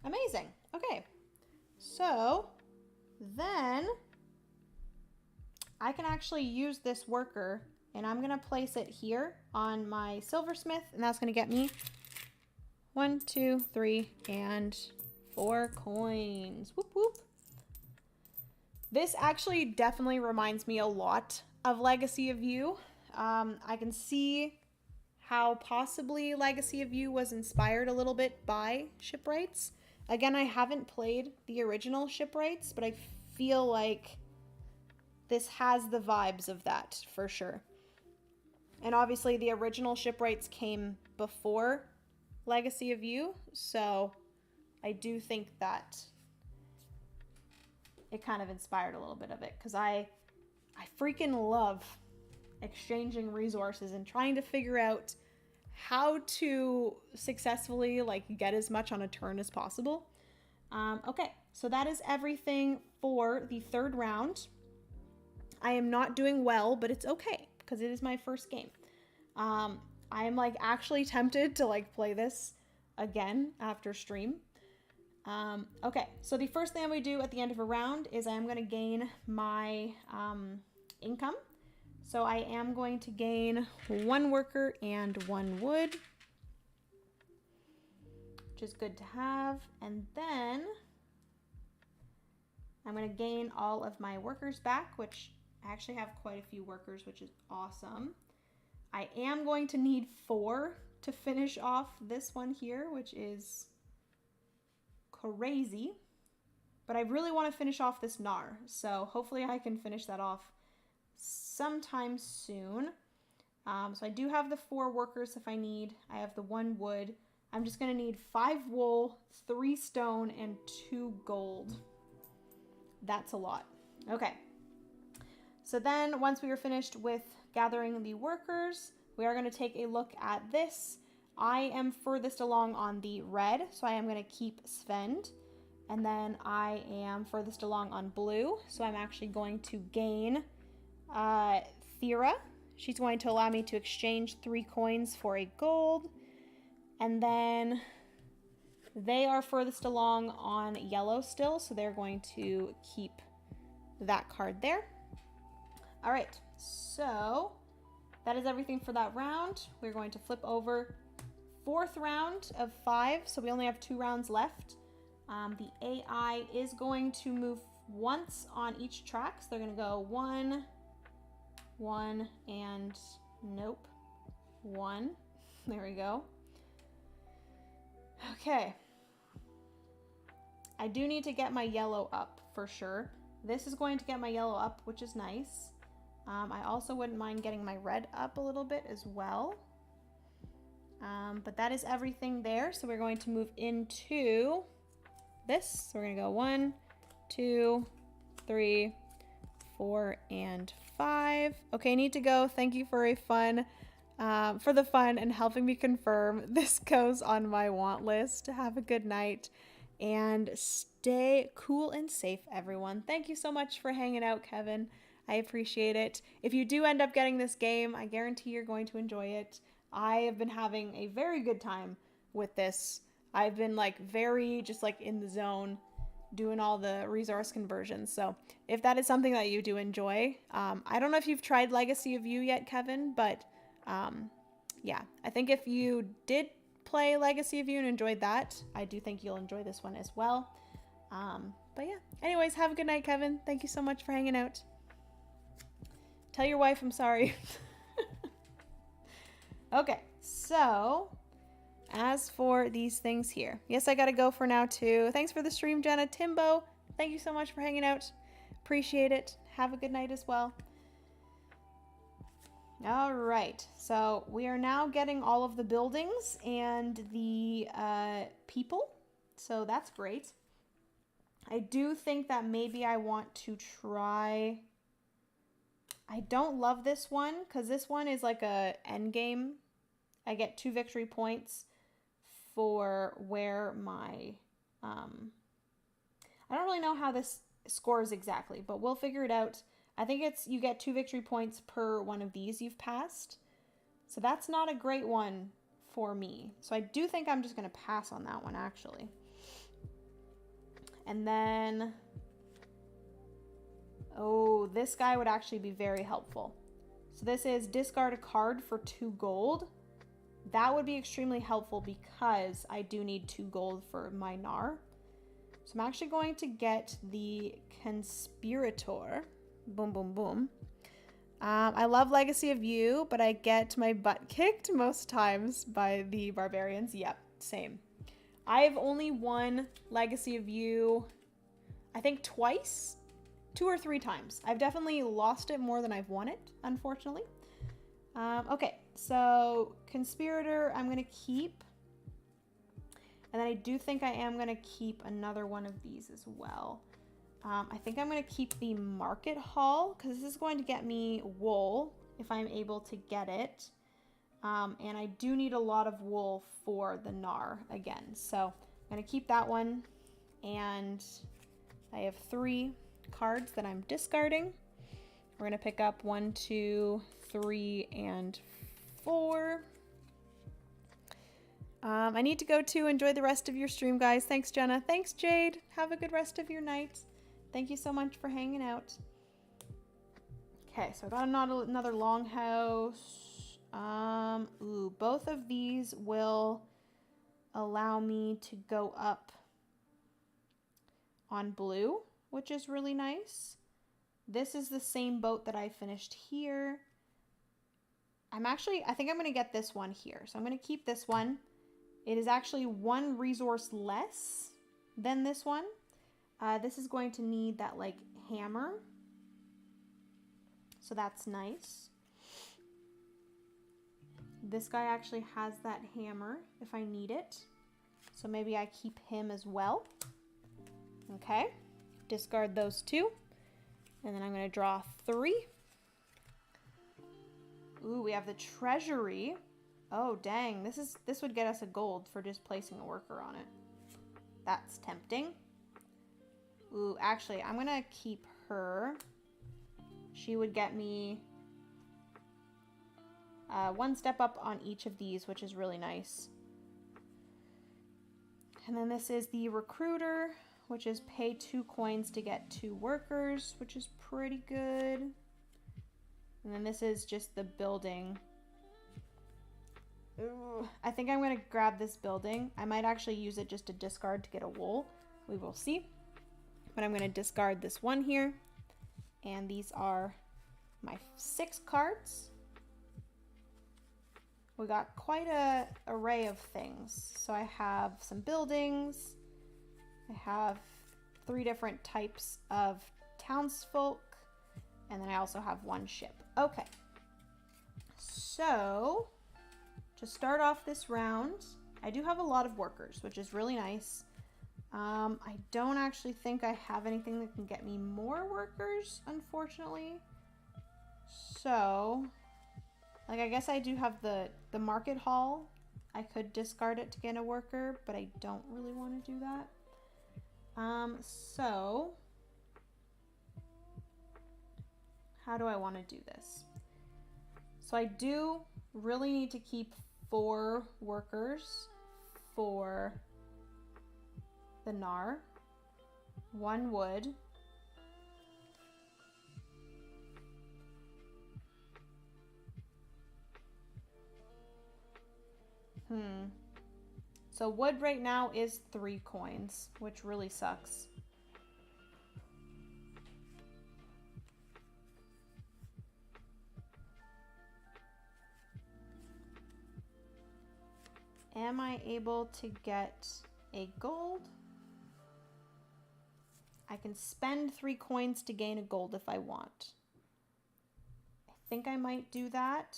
Amazing. Okay. So then I can actually use this worker, and I'm going to place it here on my silversmith, and that's going to get me 1, 2, 3, and 4 coins. Whoop, whoop. This actually definitely reminds me a lot of Legacy of You. I can see how possibly Legacy of You was inspired a little bit by Shipwrights. Again, I haven't played the original Shipwrights, but I feel like this has the vibes of that for sure. And obviously the original Shipwrights came before Legacy of You, so I do think that it kind of inspired a little bit of it, because I freaking love exchanging resources and trying to figure out how to successfully like get as much on a turn as possible. Okay, so that is everything for the third round. I am not doing well, but it's okay because it is my first game. I am like actually tempted to like play this again after stream. Okay, so the first thing we do at the end of a round is I am going to gain my income. So I am going to gain 1 worker and 1 wood, which is good to have. And then I'm going to gain all of my workers back, which I actually have quite a few workers, which is awesome. I am going to need 4 to finish off this one here, which is crazy. But I really want to finish off this Gnar, so hopefully I can finish that off sometime soon. So I do have the 4 workers if I need. I have the 1 wood. I'm just going to need 5 wool, 3 stone, and 2 gold. That's a lot. Okay. So then once we are finished with gathering the workers, we are going to take a look at this. I am furthest along on the red, so I am going to keep Svend. And then I am furthest along on blue, so I'm actually going to gain Thera. She's going to allow me to exchange 3 coins for a gold. And then they are furthest along on yellow still, so they're going to keep that card there. All right, so that is everything for that round. We're going to flip over 4th round of 5, so we only have 2 rounds left. The AI is going to move once on each track, so they're going to go 1, 1, and nope, 1. There we go. Okay. I do need to get my yellow up for sure. This is going to get my yellow up, which is nice. I also wouldn't mind getting my red up a little bit as well. But that is everything there. So we're going to move into this. So we're going to go 1, 2, 3, 4, and 5. Okay, I need to go. Thank you for the fun and helping me confirm. This goes on my want list. Have a good night and stay cool and safe, everyone. Thank you so much for hanging out, Kevin. I appreciate it. If you do end up getting this game, I guarantee you're going to enjoy it. I have been having a very good time with this. I've been like very just like in the zone doing all the resource conversions. So if that is something that you do enjoy, I don't know if you've tried Legacy of You yet, Kevin, but yeah, I think if you did play Legacy of You and enjoyed that, I do think you'll enjoy this one as well. But yeah, anyways, have a good night, Kevin. Thank you so much for hanging out. Tell your wife I'm sorry. Okay, so as for these things here, yes, I gotta go for now too. Thanks for the stream, Jenna. Timbo, thank you so much for hanging out. Appreciate it. Have a good night as well. All right, so we are now getting all of the buildings and the people, so that's great. I do think that maybe I want to try... I don't love this one because this one is like a end game. I get 2 victory points for where my... I don't really know how this scores exactly, but we'll figure it out. I think it's you get 2 victory points per one of these you've passed. So that's not a great one for me. So I do think I'm just going to pass on that one, actually. And then... oh, this guy would actually be very helpful. So this is discard a card for 2 gold. That would be extremely helpful because I do need 2 gold for my Gnar. So I'm actually going to get the Conspirator. Boom, boom, boom. I love Legacy of You, but I get my butt kicked most times by the Barbarians. Yep, same. I've only won Legacy of You, I think twice, 2 or 3 times. I've definitely lost it more than I've won it, unfortunately. Okay, so Conspirator I'm going to keep. And then I do think I am going to keep another one of these as well. I think I'm going to keep the Market Hall because this is going to get me wool if I'm able to get it. And I do need a lot of wool for the Gnar again. So I'm going to keep that one. And I have 3 cards that I'm discarding. We're going to pick up 1, 2, 3, and 4. I need to go to enjoy the rest of your stream, guys. Thanks, Jenna. Thanks, Jade. Have a good rest of your night. Thank you so much for hanging out. Okay, so I got another longhouse. Ooh, both of these will allow me to go up on blue, which is really nice. This is the same boat that I finished here. I think I'm going to get this one here. So I'm going to keep this one. It is actually 1 resource less than this one. This is going to need that like hammer. So that's nice. This guy actually has that hammer if I need it. So maybe I keep him as well. Okay. Discard those 2. And then I'm going to draw 3. Ooh, we have the treasury. Oh, dang. This would get us a gold for just placing a worker on it. That's tempting. Ooh, actually, I'm going to keep her. She would get me 1 step up on each of these, which is really nice. And then this is the recruiter, which is pay 2 coins to get 2 workers, which is pretty good. And then this is just the building. Ooh, I think I'm going to grab this building. I might actually use it just to discard to get a wool. We will see. But I'm going to discard this one here. And these are my 6 cards. We got quite an array of things. So I have some buildings. I have 3 different types of townsfolk. And then I also have 1 ship. Okay. So... to start off this round, I do have a lot of workers, which is really nice. I don't actually think I have anything that can get me more workers, unfortunately. So, like, I guess I do have the market hall. I could discard it to get a worker, but I don't really want to do that. So, how do I want to do this? So I do really need to keep 4 workers for the Gnar, 1 wood, so wood right now is 3 coins, which really sucks. Am I able to get a gold? I can spend 3 coins to gain a gold if I want. I think I might do that.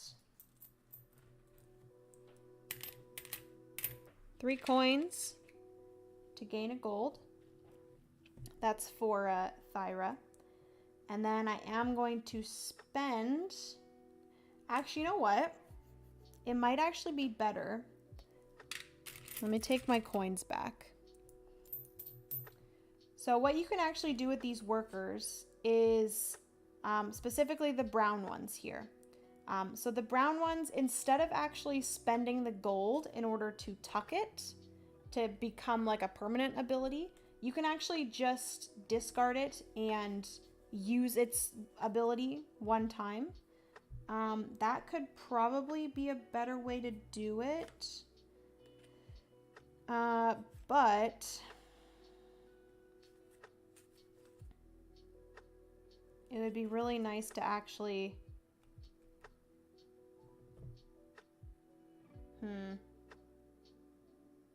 3 coins to gain a gold. That's for Thyra. And then I am going to spend... Actually, you know what? It might actually be better. Let me take my coins back. So what you can actually do with these workers is specifically the brown ones here. So the brown ones, instead of actually spending the gold in order to tuck it to become like a permanent ability, you can actually just discard it and use its ability one time. That could probably be a better way to do it. But it would be really nice to actually...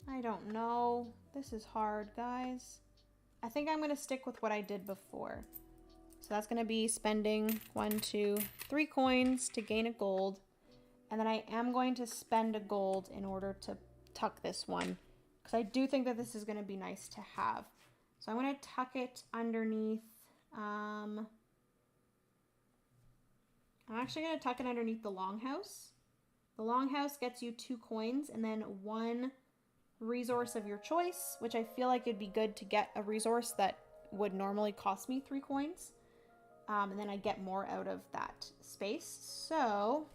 I don't know. This is hard, guys. I think I'm going to stick with what I did before. So that's going to be spending 1, 2, 3 coins to gain a gold. And then I am going to spend a gold in order to tuck this one, because I do think that this is going to be nice to have. So I'm going to tuck it underneath. I'm actually going to tuck it underneath the longhouse. The longhouse gets you 2 coins and then 1 resource of your choice, which I feel like it'd be good to get a resource that would normally cost me 3 coins. And then I get more out of that space. So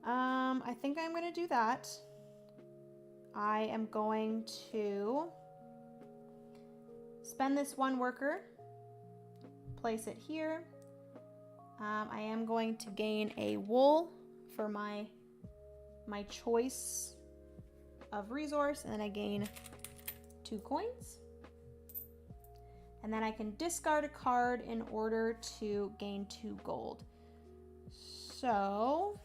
I think I'm going to do that. I am going to spend this 1 worker, place it here. I am going to gain a wool for my choice of resource, and then I gain 2 coins. And then I can discard a card in order to gain 2 gold. So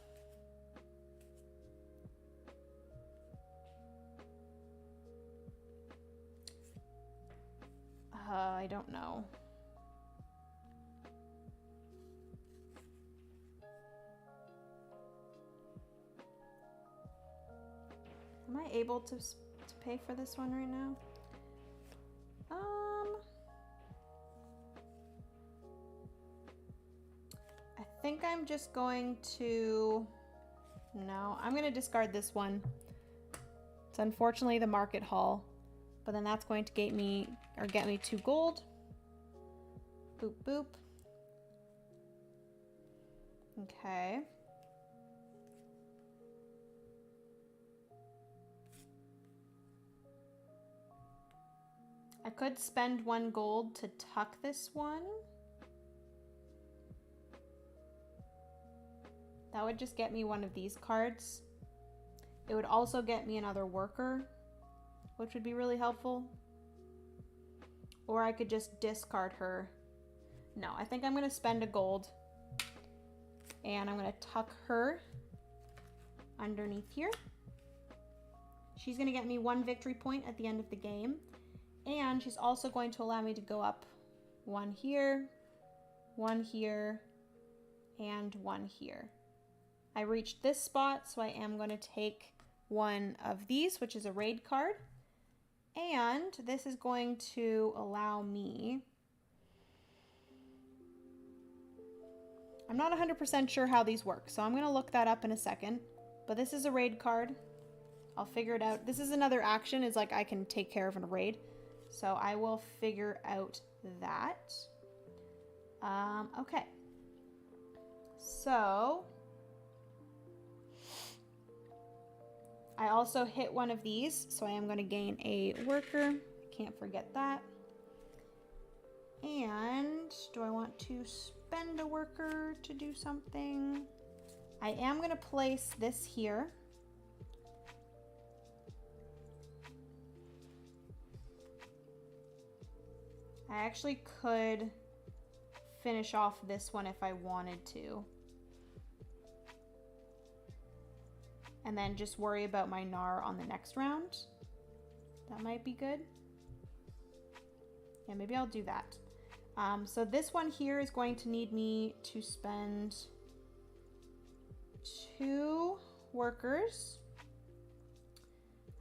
I don't know. Am I able to pay for this one right now? I think I'm just going to... No, I'm going to discard this one. It's unfortunately the market hall, but then that's going to get me 2 gold. Boop, boop. Okay. I could spend 1 gold to tuck this one. That would just get me one of these cards. It would also get me another worker, which would be really helpful. Or I could just discard her. No, I think I'm going to spend a gold. And I'm going to tuck her underneath here. She's going to get me 1 victory point at the end of the game. And she's also going to allow me to go up 1 here, 1 here, and 1 here. I reached this spot, so I am going to take 1 of these, which is a raid card. And this is going to allow me... I'm not 100% sure how these work, so I'm going to look that up in a second. But this is a raid card. I'll figure it out. This is another action, is like I can take care of a raid. So I will figure out that. Okay. So I also hit 1 of these, so I am going to gain a worker. Can't forget that. And do I want to spend a worker to do something? I am going to place this here. I actually could finish off this one if I wanted to. And then just worry about my Gnar on the next round. That might be good. Yeah, maybe I'll do that. So this one here is going to need me to spend 2 workers.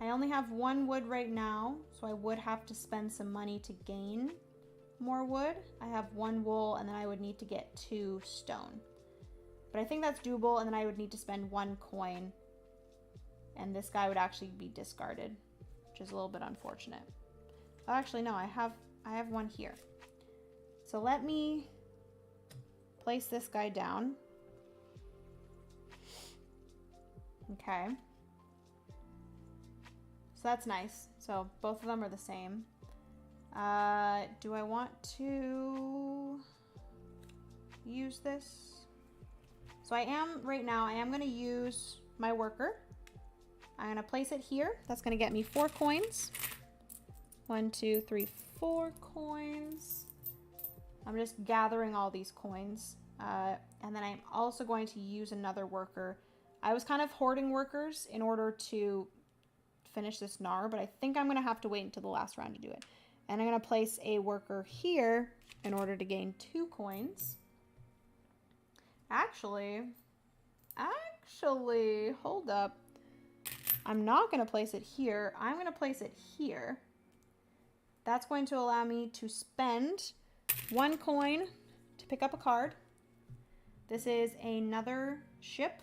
I only have 1 wood right now, so I would have to spend some money to gain more wood. I have 1 wool, and then I would need to get 2 stone. But I think that's doable, and then I would need to spend 1 coin, and this guy would actually be discarded, which is a little bit unfortunate. Oh, actually, no, I have 1 here. So let me place this guy down. Okay. So that's nice. So both of them are the same. Do I want to use this? So right now I am going to use my worker. I'm going to place it here. That's going to get me 4 coins. 1, 2, 3, 4 coins. I'm just gathering all these coins. And then I'm also going to use another worker. I was kind of hoarding workers in order to finish this gnar, but I think I'm going to have to wait until the last round to do it. And I'm going to place a worker here in order to gain 2 coins. Actually, hold up. I'm not going to place it here. I'm going to place it here. That's going to allow me to spend 1 coin to pick up a card. This is another ship.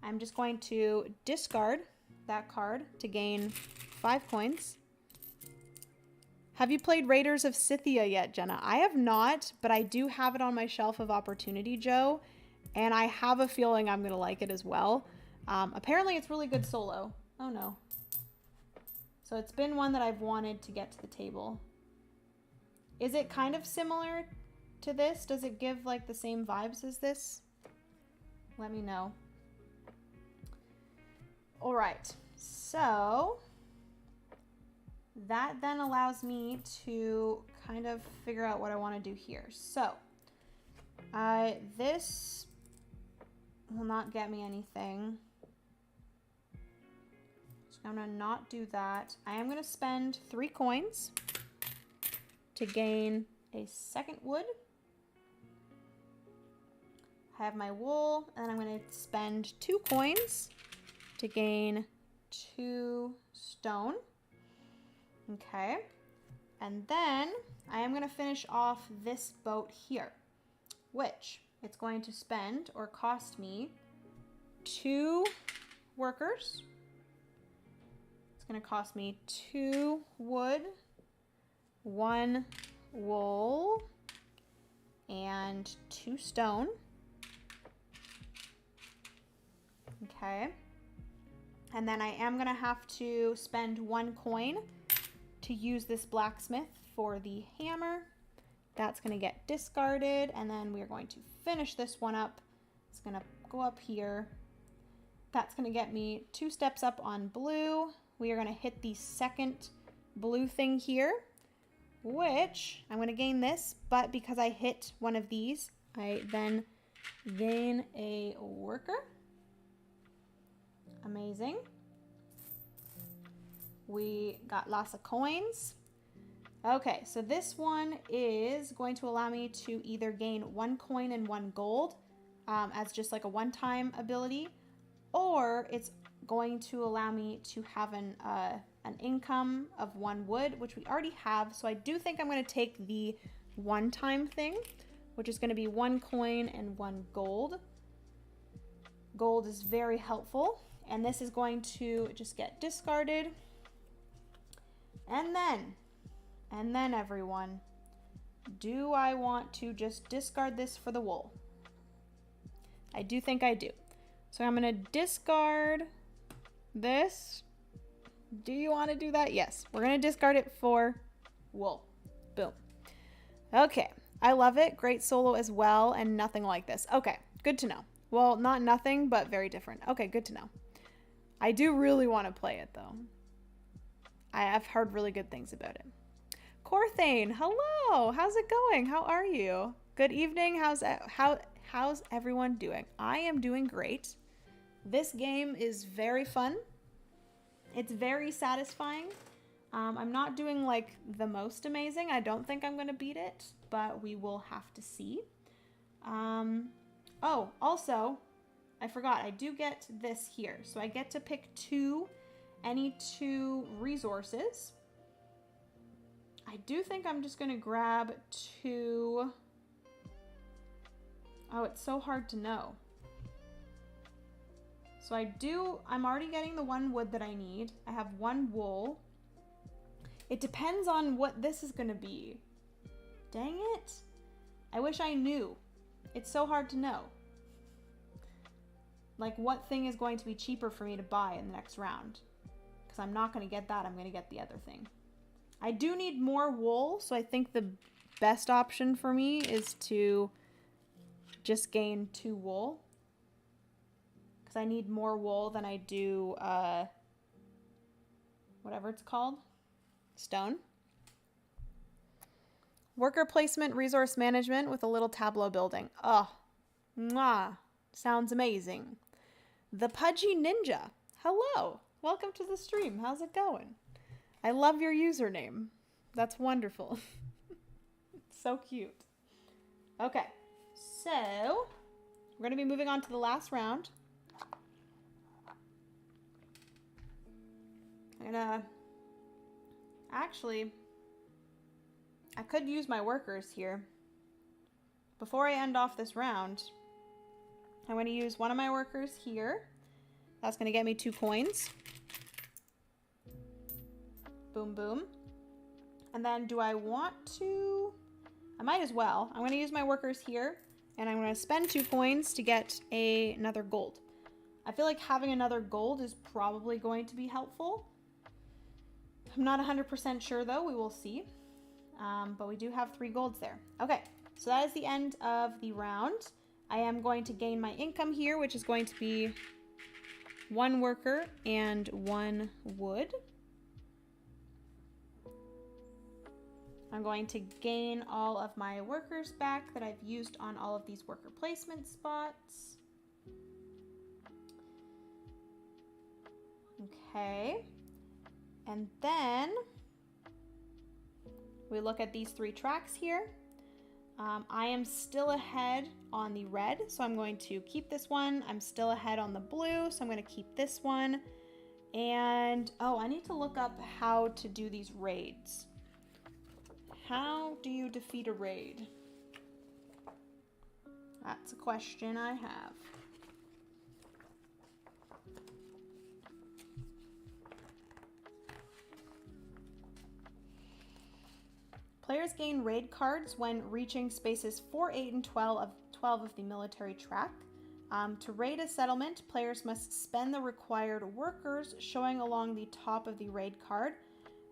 I'm just going to discard that card to gain 5 coins. Have you played Raiders of Scythia yet, Jenna? I have not, but I do have it on my shelf of opportunity, Joe, and I have a feeling I'm going to like it as well. Apparently it's really good solo. Oh no. So it's been one that I've wanted to get to the table. Is it kind of similar to this? Does it give like the same vibes as this? Let me know. All right, so that then allows me to kind of figure out what I want to do here. So this will not get me anything. So I'm going to not do that. I am going to spend 3 coins to gain a 2nd wood. I have my wool, and then I'm going to spend 2 coins to gain 2 stone. Okay. And then I am going to finish off this boat here, which it's going to spend or cost me 2 workers. It's going to cost me 2 wood, 1 wool, and 2 stone. Okay. And then I am going to have to spend 1 coin to use this blacksmith for the hammer. That's going to get discarded, and then we're going to finish this one up. It's going to go up here. That's going to get me 2 steps up on blue. We are going to hit the 2nd blue thing here, which I'm going to gain this, but because I hit one of these, I then gain a worker. Amazing. We got lots of coins. Okay, so this one is going to allow me to either gain 1 coin and 1 gold as just like a one-time ability, or it's going to allow me to have an income of 1 wood, which we already have. So I do think I'm going to take the one-time thing, which is going to be 1 coin and 1 gold. Gold is very helpful. And this is going to just get discarded. And then everyone, do I want to just discard this for the wool? I do think I do. So I'm going to discard this. Do you want to do that? Yes. We're going to discard it for wool. Boom. Okay. I love it. Great solo as well, and nothing like this. Okay. Good to know. Well, not nothing, but very different. Okay. Good to know. I do really want to play it, though. I've heard really good things about it. Corthane, hello. How's it going? How are you? Good evening. How's everyone doing? I am doing great. This game is very fun. It's very satisfying. I'm not doing like the most amazing. I don't think I'm going to beat it, but we will have to see. Oh, also, I forgot. I do get this here. So I get to pick 2 any 2 resources. I do think I'm just going to grab 2. Oh, it's so hard to know. So I'm already getting the 1 wood that I need. I have 1 wool. It depends on what this is going to be. Dang it. I wish I knew. It's so hard to know. Like, what thing is going to be cheaper for me to buy in the next round? Because I'm not going to get that. I'm going to get the other thing. I do need more wool, so I think the best option for me is to just gain 2 wool. Because I need more wool than I do, whatever it's called. Stone. Worker placement, resource management with a little tableau building. Oh, mwah. Sounds amazing. The Pudgy Ninja. Hello. Welcome to the stream. How's it going? I love your username. That's wonderful. So cute. Okay. So, we're going to be moving on to the last round. I'm gonna... Actually, I could use my workers here. Before I end off this round, I'm going to use one of my workers here. That's going to get me 2 coins. Boom, boom. And then do I want to... I might as well. I'm going to use my workers here, and I'm going to spend 2 coins to get another gold. I feel like having another gold is probably going to be helpful. I'm not 100% sure, though. We will see. But we do have 3 golds there. Okay, so that is the end of the round. I am going to gain my income here, which is going to be 1 worker and 1 wood. I'm going to gain all of my workers back that I've used on all of these worker placement spots. Okay. And then we look at these 3 tracks here. I am still ahead on the red, so I'm going to keep this one. I'm still ahead on the blue, so I'm going to keep this one. And, oh, I need to look up how to do these raids. How do you defeat a raid? That's a question I have. Players gain raid cards when reaching spaces 4, 8, and 12 of the military track. To raid a settlement, players must spend the required workers showing along the top of the raid card.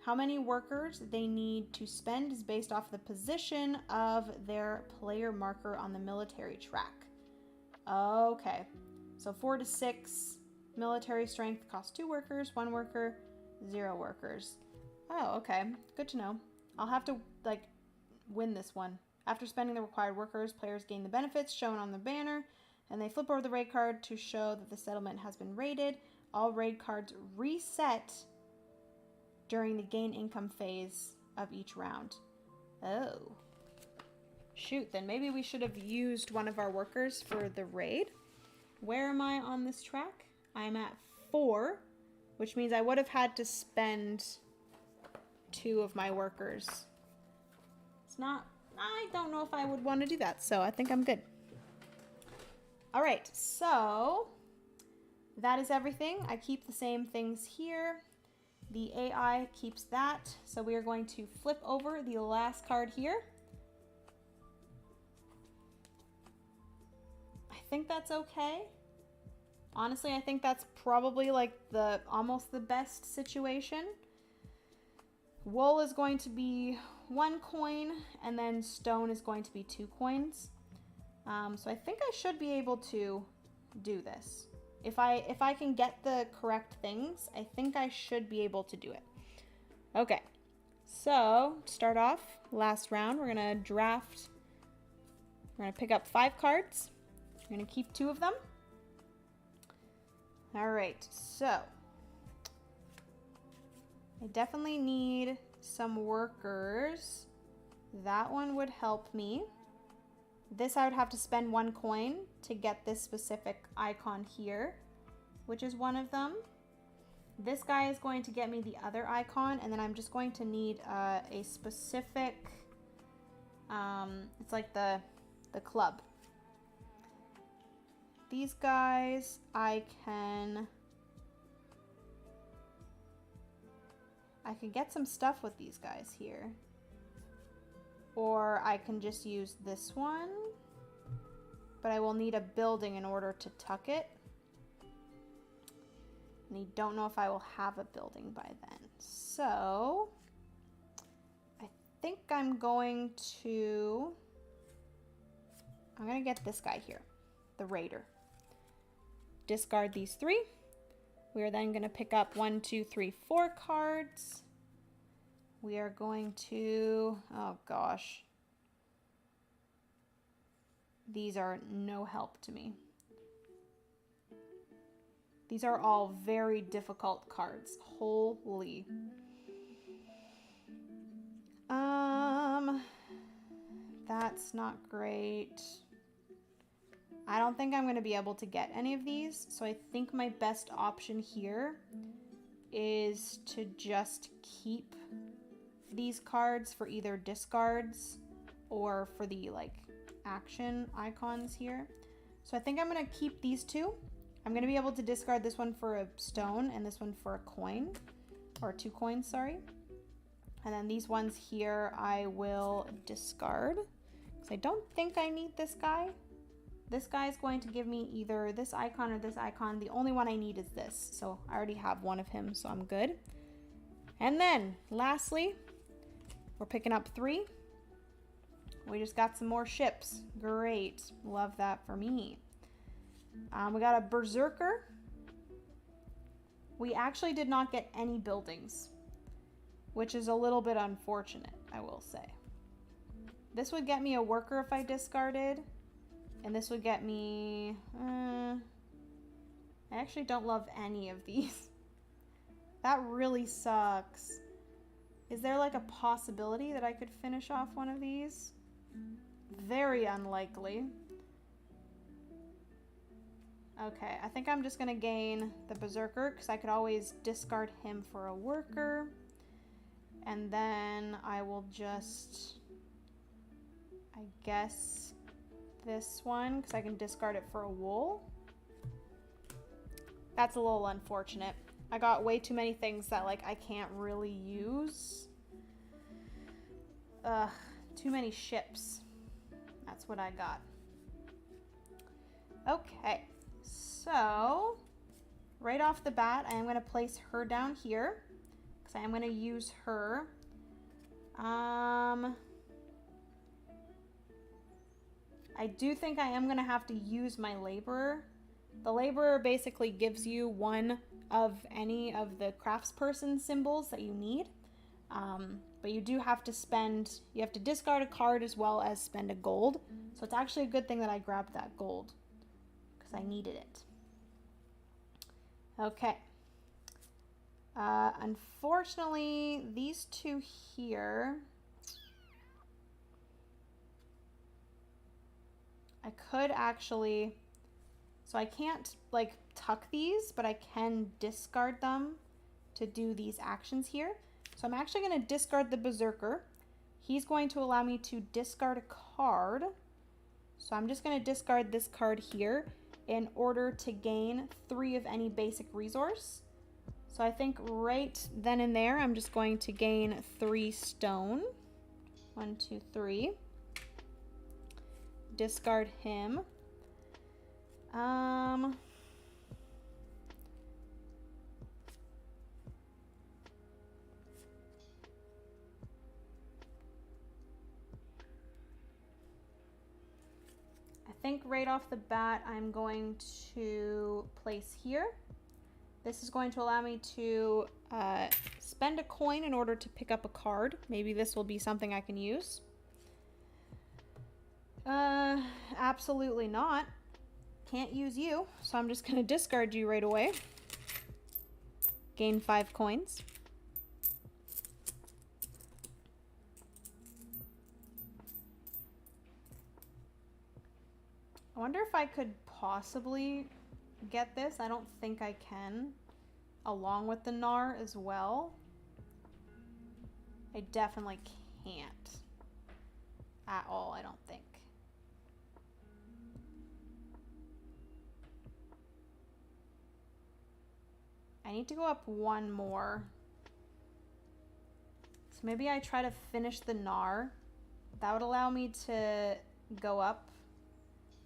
How many workers they need to spend is based off the position of their player marker on the military track. Okay, so 4 to 6 military strength costs 2 workers, 1 worker, 0 workers. Oh, okay, good to know. I'll have to, like, win this one. After spending the required workers, players gain the benefits shown on the banner, and they flip over the raid card to show that the settlement has been raided. All raid cards reset during the gain income phase of each round. Oh. Shoot, then maybe we should have used one of our workers for the raid. Where am I on this track? I'm at 4, which means I would have had to spend 2 of my workers. It's not, I don't know if I would want to do that, so I think I'm good. All right, so that is everything. I keep the same things here. The AI keeps that, so we are going to flip over the last card here. I think that's okay. Honestly, I think that's probably like almost the best situation. Wool is going to be 1 coin, and then stone is going to be 2 coins. So I think I should be able to do this. If I can get the correct things, I think I should be able to do it. Okay, so to start off, last round, we're gonna draft. We're gonna pick up 5 cards. We're gonna keep 2 of them. All right, so I definitely need some workers. That one would help me. This I would have to spend 1 coin to get this specific icon here, which is one of them. This guy is going to get me the other icon, and then I'm just going to need a specific, it's like the club. These guys, I can get some stuff with these guys here. Or I can just use this one, but I will need a building in order to tuck it. And I don't know if I will have a building by then. So I think I'm going to get this guy here, the Raider. Discard these 3. We are then going to pick up 1, 2, 3, 4 cards. We are going to, oh gosh. These are no help to me. These are all very difficult cards. Holy. That's not great. I don't think I'm going to be able to get any of these, so I think my best option here is to just keep these cards for either discards or for the like action icons here. So I think I'm going to keep these 2. I'm going to be able to discard this one for a stone and this one for a coin, or 2 coins, sorry. And then these ones here I will discard because I don't think I need this guy. This guy is going to give me either this icon or this icon. The only one I need is this. So I already have one of him, so I'm good. And then lastly, we're picking up 3. We just got some more ships. Great. Love that for me. We got a Berserker. We actually did not get any buildings, which is a little bit unfortunate, I will say. This would get me a worker if I discarded. And this would get me... I actually don't love any of these. That really sucks. Is there like a possibility that I could finish off one of these? Very unlikely. Okay, I think I'm just going to gain the Berserker because I could always discard him for a worker. And then I will just... I guess... this one because I can discard it for a wool. That's a little unfortunate. I got way too many things that like I can't really use. Too many ships. That's what I got. Okay, so right off the bat I am going to place her down here because I am going to use her. I do think I am going to have to use my laborer. The laborer basically gives you one of any of the craftsperson symbols that you need. But you do have to spend, you have to discard a card as well as spend a gold. So it's actually a good thing that I grabbed that gold because I needed it. Okay. Unfortunately, these 2 here... I could actually, so I can't like tuck these, but I can discard them to do these actions here. So I'm actually going to discard the Berserker. He's going to allow me to discard a card. So I'm just going to discard this card here in order to gain 3 of any basic resource. So I think right then and there, I'm just going to gain 3 stone. 1, 2, 3. Discard him. I think right off the bat I'm going to place here. This is going to allow me to spend a coin in order to pick up a card. Maybe this will be something I can use. Absolutely not. Can't use you, so I'm just gonna discard you right away. Gain 5 coins. I wonder if I could possibly get this. I don't think I can. along with the gnar as well. I definitely can't at all, I don't think. I need to go up one more. So maybe I try to finish the gnar. That would allow me to go up,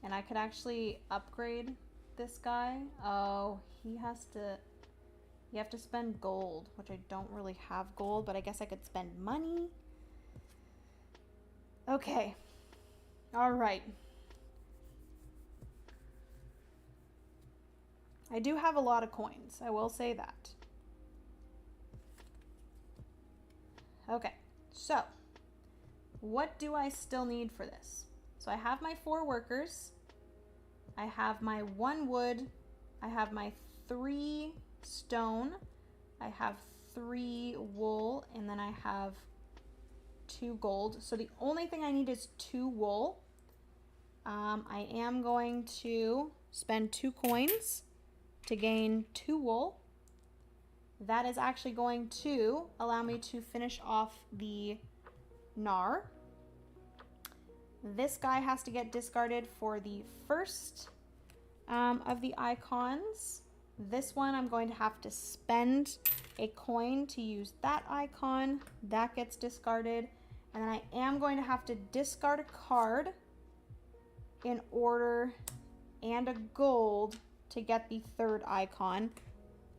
and I could actually upgrade this guy. Oh, you have to spend gold, which I don't really have gold, but I guess I could spend money. Okay. All right. I do have a lot of coins, I will say that. Okay, so what do I still need for this? So I have my 4 workers, I have my 1 wood, I have my 3 stone, I have 3 wool, and then I have 2 gold. So the only thing I need is 2 wool. I am going to spend 2 coins to gain 2 wool. That is actually going to allow me to finish off the gnar. This guy has to get discarded for the first of the icons. This one I'm going to have to spend a coin to use that icon. That gets discarded. And then I am going to have to discard a card in order, and a gold to get the 3rd icon.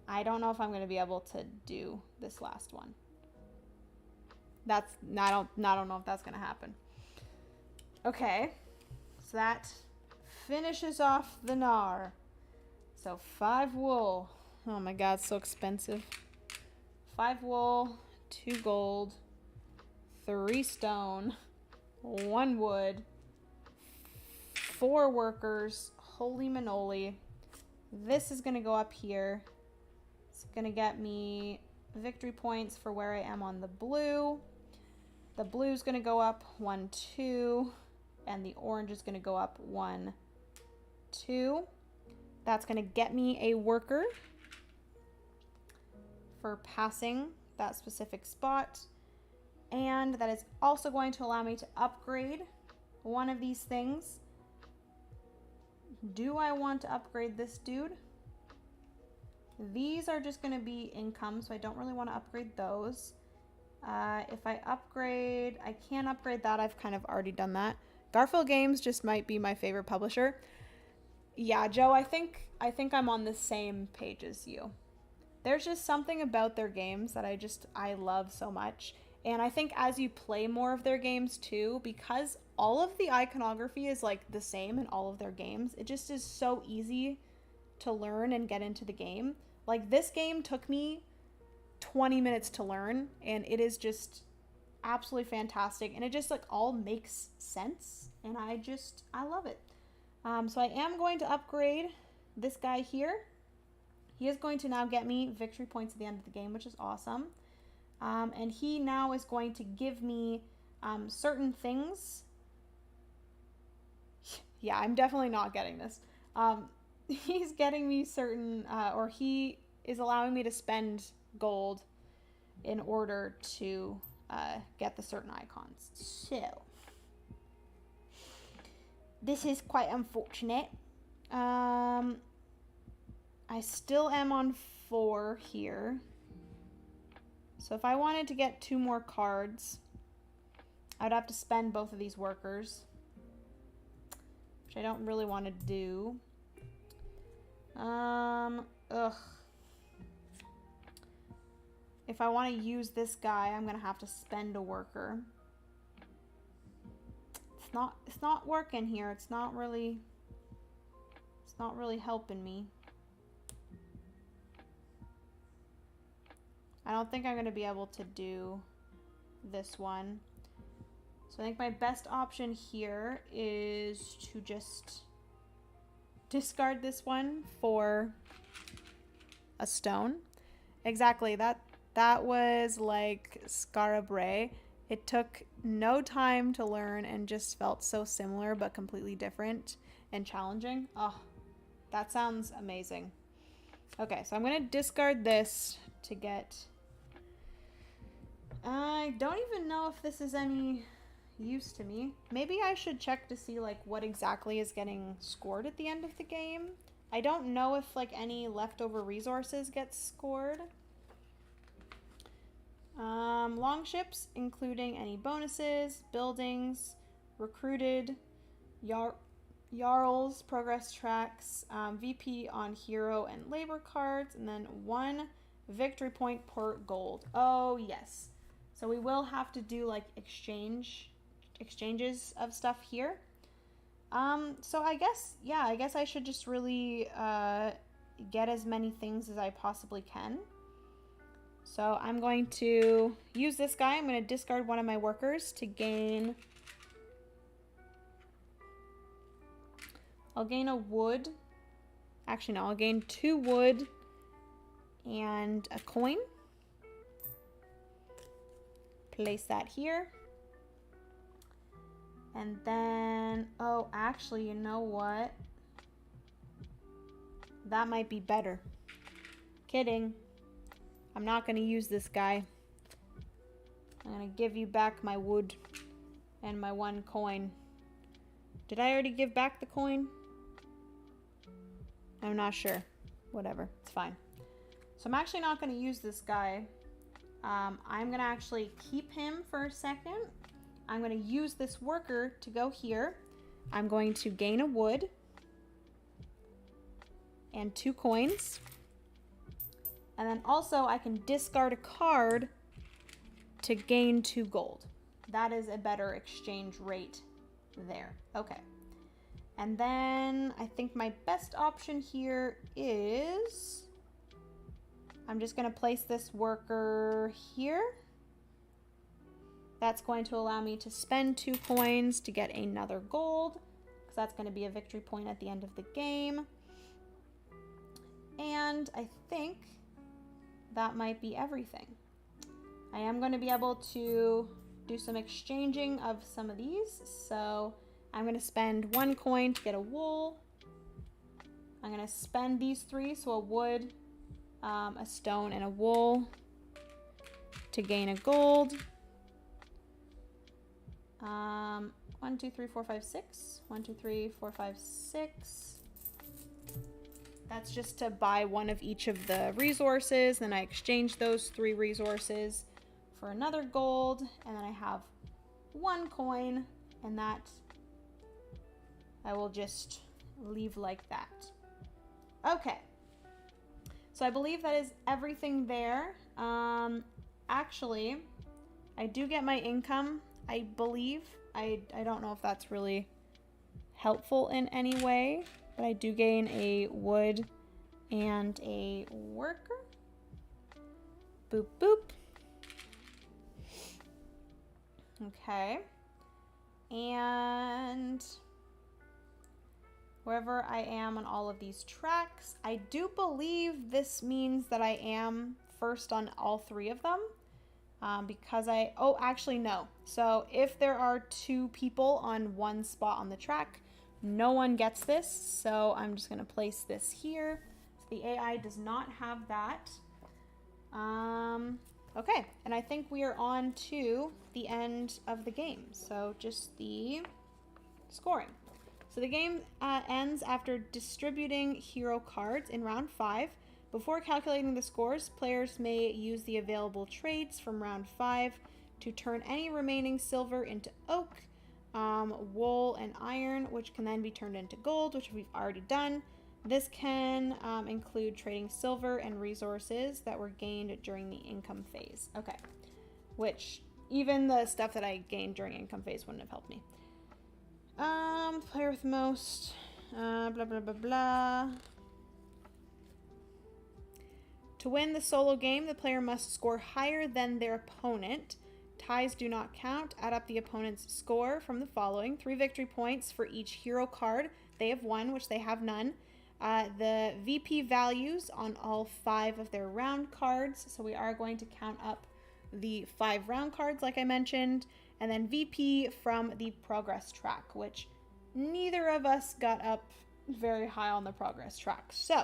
I don't know if I'm going to be able to do this last one. I don't know if that's going to happen. Okay, so that finishes off the gnar. So 5 wool. Oh my god, so expensive. 5 wool, 2 gold, 3 stone, 1 wood, 4 workers. Holy manoli. This is going to go up here. It's going to get me victory points for where I am on the blue. The blue is going to go up 1, 2, and the orange is going to go up 1, 2. That's going to get me a worker for passing that specific spot. And that is also going to allow me to upgrade one of these things. Do I want to upgrade this dude? These are just going to be income, so I don't really want to upgrade those. If I upgrade, I can upgrade that. I've kind of already done that. Garphill Games just might be my favorite publisher. Yeah, Joe, I think I'm on the same page as you. There's just something about their games that I love so much. And I think as you play more of their games too, because all of the iconography is like the same in all of their games, it just is so easy to learn and get into the game. Like this game took me 20 minutes to learn, and it is just absolutely fantastic, and it just like all makes sense, and I love it. So I am going to upgrade this guy here. He is going to now get me victory points at the end of the game, which is awesome. And he now is going to give me certain things. Yeah, I'm definitely not getting this. He's getting me certain, or he is allowing me to spend gold in order to get the certain icons. So, this is quite unfortunate. I still am on 4 here. So if I wanted to get 2 more cards, I'd have to spend both of these workers, which I don't really want to do. If I want to use this guy, I'm going to have to spend a worker. It's not working here. It's not really helping me. I don't think I'm going to be able to do this one. So I think my best option here is to just discard this one for a stone. Exactly. That was like Scarabray. It took no time to learn and just felt so similar but completely different and challenging. Oh, that sounds amazing. Okay, so I'm going to discard this to get... I don't even know if this is any use to me. Maybe I should check to see like what exactly is getting scored at the end of the game. I don't know if like any leftover resources get scored. Longships, including any bonuses, buildings, recruited, Jarls, progress tracks, VP on hero and labor cards, and then 1 victory point per gold. Oh, yes. So we will have to do like exchanges of stuff here. So I guess, yeah, I guess I should just really get as many things as I possibly can. So I'm going to use this guy. I'm going to discard one of my workers to gain... I'll gain a wood. Actually, no, I'll gain 2 wood and a coin. Place that here. And then, oh, actually, you know what? That might be better. Kidding. I'm not going to use this guy. I'm going to give you back my wood and my 1 coin. Did I already give back the coin? I'm not sure. Whatever. It's fine. So I'm actually not going to use this guy. I'm going to actually keep him for a second. I'm going to use this worker to go here. I'm going to gain a wood and 2 coins. And then also I can discard a card to gain 2 gold. That is a better exchange rate there. Okay. And then I think my best option here is... I'm just going to place this worker here. That's going to allow me to spend 2 coins to get another gold, because that's going to be a victory point at the end of the game. And I think that might be everything. I am going to be able to do some exchanging of some of these. So I'm going to spend 1 coin to get a wool. I'm going to spend these 3, so a wood, a stone, and a wool to gain a gold. 1, 2, 3, 4, 5, 6. 1, 2, 3, 4, 5, 6. That's just to buy 1 of each of the resources. Then I exchange those 3 resources for another gold. And then I have 1 coin, and that I will just leave like that. Okay. So I believe that is everything there. Actually, I do get my income, I believe. I don't know if that's really helpful in any way, but I do gain a wood and a worker. Boop, boop. Okay. And wherever I am on all of these tracks, I do believe this means that I am first on all 3 of them. Because oh, actually no. So if there are 2 people on 1 spot on the track, no one gets this. So I'm just gonna place this here. So the AI does not have that. Okay, and I think we are on to the end of the game. So just the scoring. So the game ends after distributing hero cards in round 5. Before calculating the scores, players may use the available trades from round 5 to turn any remaining silver into oak, wool, and iron, which can then be turned into gold, which we've already done. This can include trading silver and resources that were gained during the income phase. Okay, which even the stuff that I gained during income phase wouldn't have helped me. Player with most, blah, blah, blah, blah. To win the solo game, the player must score higher than their opponent. Ties do not count. Add up the opponent's score from the following: 3 victory points for each hero card they have won, which they have none. The VP values on all 5 of their round cards. So we are going to count up the 5 round cards, like I mentioned. And then VP from the progress track, which neither of us got up very high on the progress track. So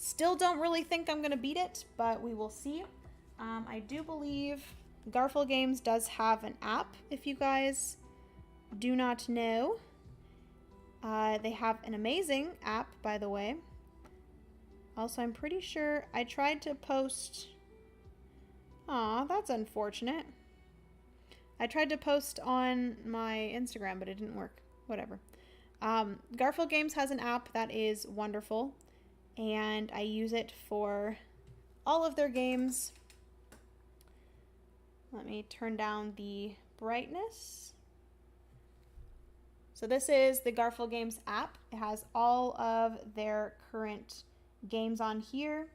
Still don't really think I'm going to beat it, but we will see. I do believe Garphill Games does have an app, if you guys do not know. They have an amazing app, by the way. Also, I'm pretty sure I tried to post... Aw, that's unfortunate. I tried to post on my Instagram, but it didn't work. Whatever. Garphill Games has an app that is wonderful, and I use it for all of their games. Let me turn down the brightness. So this is the Garphill Games app. It has all of their current games on here,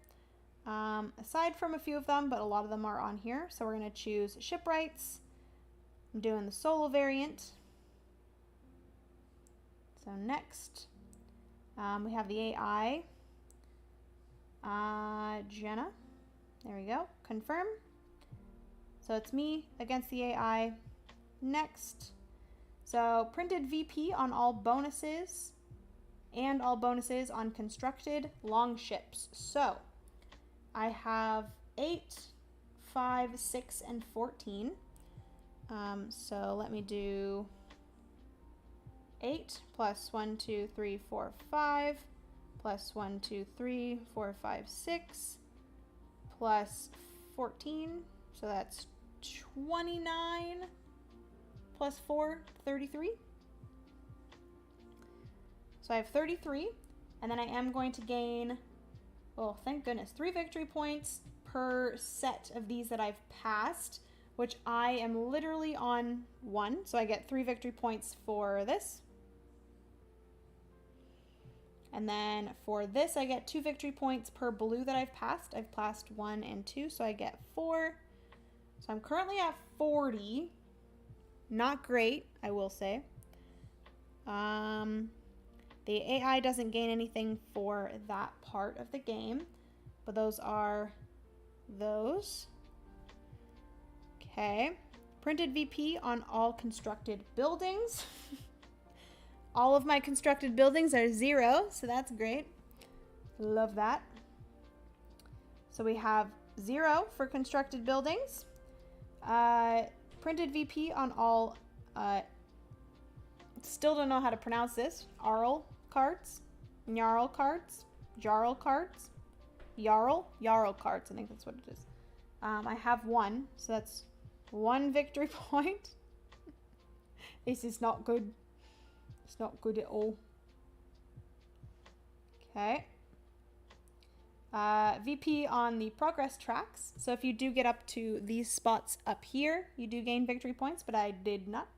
aside from a few of them, but a lot of them are on here. So we're going to choose Shipwrights. I'm doing the solo variant. So next, we have the AI, Jenna. There we go. Confirm. So it's me against the AI. Next. So printed VP on all bonuses and all bonuses on constructed longships. So I have 8, 5, 6, and 14. So let me do 8 plus 1, 2, 3, 4, 5 plus 1, 2, 3, 4, 5, 6 plus 14. So that's 29 plus 4, 33. So I have 33, and then I am going to gain, oh, thank goodness, 3 victory points per set of these that I've passed, which I am literally on 1. So I get 3 victory points for this. And then for this, I get 2 victory points per blue that I've passed. I've passed 1 and 2, so I get 4. So I'm currently at 40. Not great, I will say. The AI doesn't gain anything for that part of the game, but those are those. Okay. Printed VP on all constructed buildings. All of my constructed buildings are 0, so that's great. Love that. So we have 0 for constructed buildings. Printed VP on all, still don't know how to pronounce this, Jarl cards, Jarl cards, Jarl cards, Jarl cards, I think that's what it is. I have 1, so that's 1 victory point. This is not good. It's not good at all. Okay. VP on the progress tracks. So if you do get up to these spots up here, you do gain victory points, but I did not.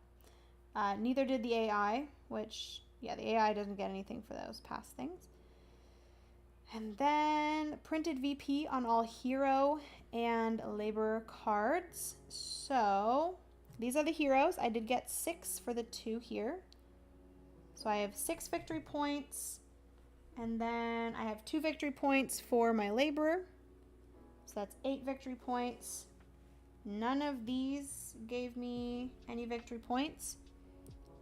Neither did the AI, which, yeah, the AI doesn't get anything for those past things. And then printed VP on all hero and labor cards. So these are the heroes. I did get 6 for the 2 here. So I have 6 victory points. And then I have 2 victory points for my laborer. So that's 8 victory points. None of these gave me any victory points.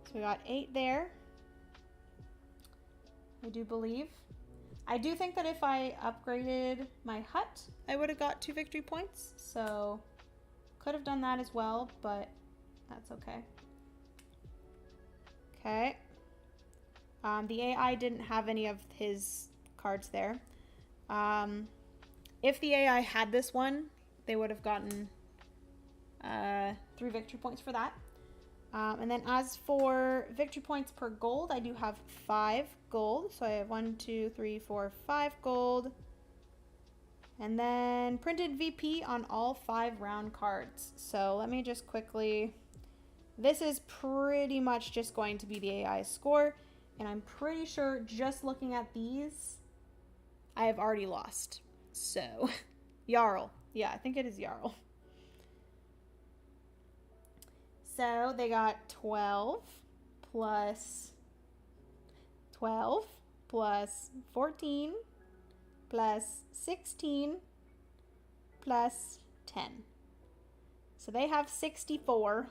So we got 8 there. I do believe. I do think that if I upgraded my hut, I would have got 2 victory points. So could have done that as well, but that's okay. Okay. The AI didn't have any of his cards there. If the AI had this one, they would have gotten 3 victory points for that. And then as for victory points per gold, I do have 5 gold. So I have 1, 2, 3, 4, 5 gold. And then printed VP on all 5 round cards. So let me just quickly... This is pretty much just going to be the AI's score. And I'm pretty sure just looking at these, I have already lost. So, Jarl. Yeah, I think it is Jarl. So, they got 12 plus 14 plus 16 plus 10. So, they have 64.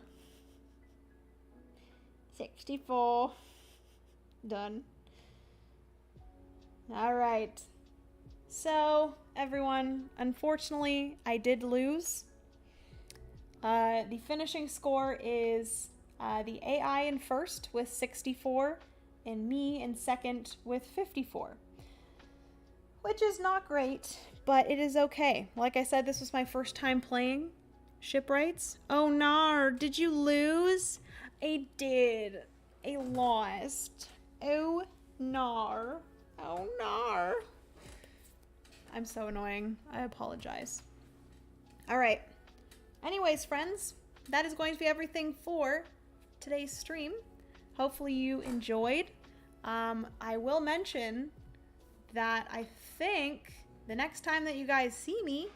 64. Done. All right. So, everyone, unfortunately, I did lose. The finishing score is the AI in first with 64 and me in second with 54. Which is not great, but it is okay. Like I said, this was my first time playing Shipwrights. Oh, nar, did you lose? I did. I lost. Oh, nar. Oh, nar. I'm so annoying. I apologize. All right. Anyways, friends, that is going to be everything for today's stream. Hopefully you enjoyed. I will mention that I think the next time that you guys see me,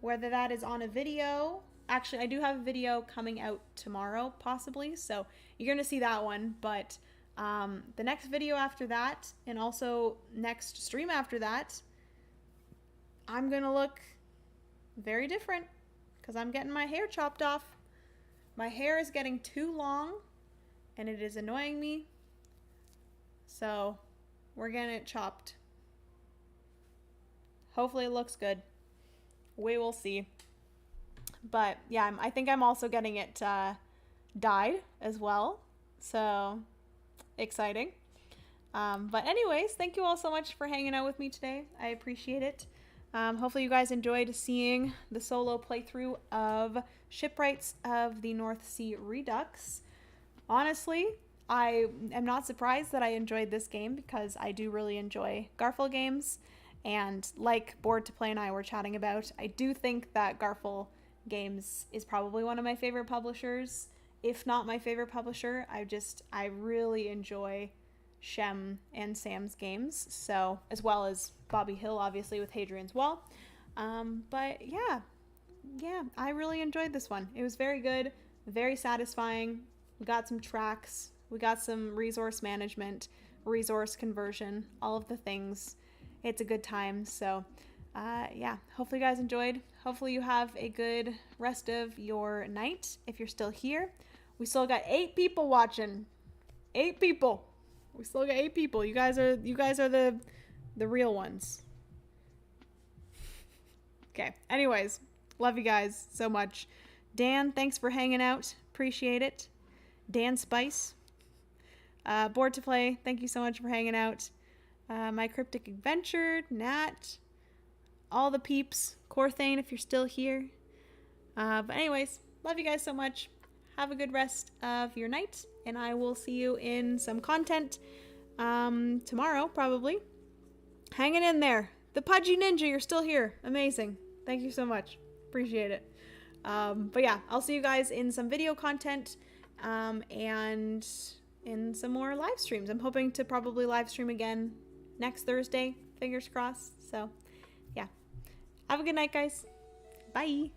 whether that is on a video, actually I do have a video coming out tomorrow possibly, so you're gonna see that one, but the next video after that and also next stream after that, I'm gonna look very different because I'm getting my hair chopped off. My hair is getting too long and it is annoying me, so we're getting it chopped. Hopefully it looks good. We will see. But yeah, I think I'm also getting it dyed as well. So exciting. But anyways, thank you all so much for hanging out with me today. I appreciate it. Hopefully you guys enjoyed seeing the solo playthrough of Shipwrights of the North Sea Redux. Honestly, I am not surprised that I enjoyed this game because I do really enjoy Garphill Games. And like Bored to Play and I were chatting about, I do think that Garphill Games is probably one of my favorite publishers, if not my favorite publisher. I really enjoy Shem and Sam's games, so, as well as Bobby Hill, obviously, with Hadrian's Wall. But yeah, I really enjoyed this one. It was very good, very satisfying. We got some tracks, we got some resource management, resource conversion, all of the things. It's a good time. So yeah, hopefully you guys enjoyed. Hopefully you have a good rest of your night if you're still here. We still got 8 people watching. 8 people. We still got 8 people. You guys are the real ones. Okay. Anyways, love you guys so much. Dan, thanks for hanging out. Appreciate it. Dan Spice. Bored to Play, thank you so much for hanging out. My Cryptic Adventure, Nat, all the peeps, Corthane if you're still here. But anyways, love you guys so much. Have a good rest of your night, and I will see you in some content tomorrow, probably. Hanging in there. The Pudgy Ninja, you're still here. Amazing. Thank you so much. Appreciate it. But yeah, I'll see you guys in some video content and in some more live streams. I'm hoping to probably live stream again next Thursday, fingers crossed. So yeah, have a good night, guys. Bye.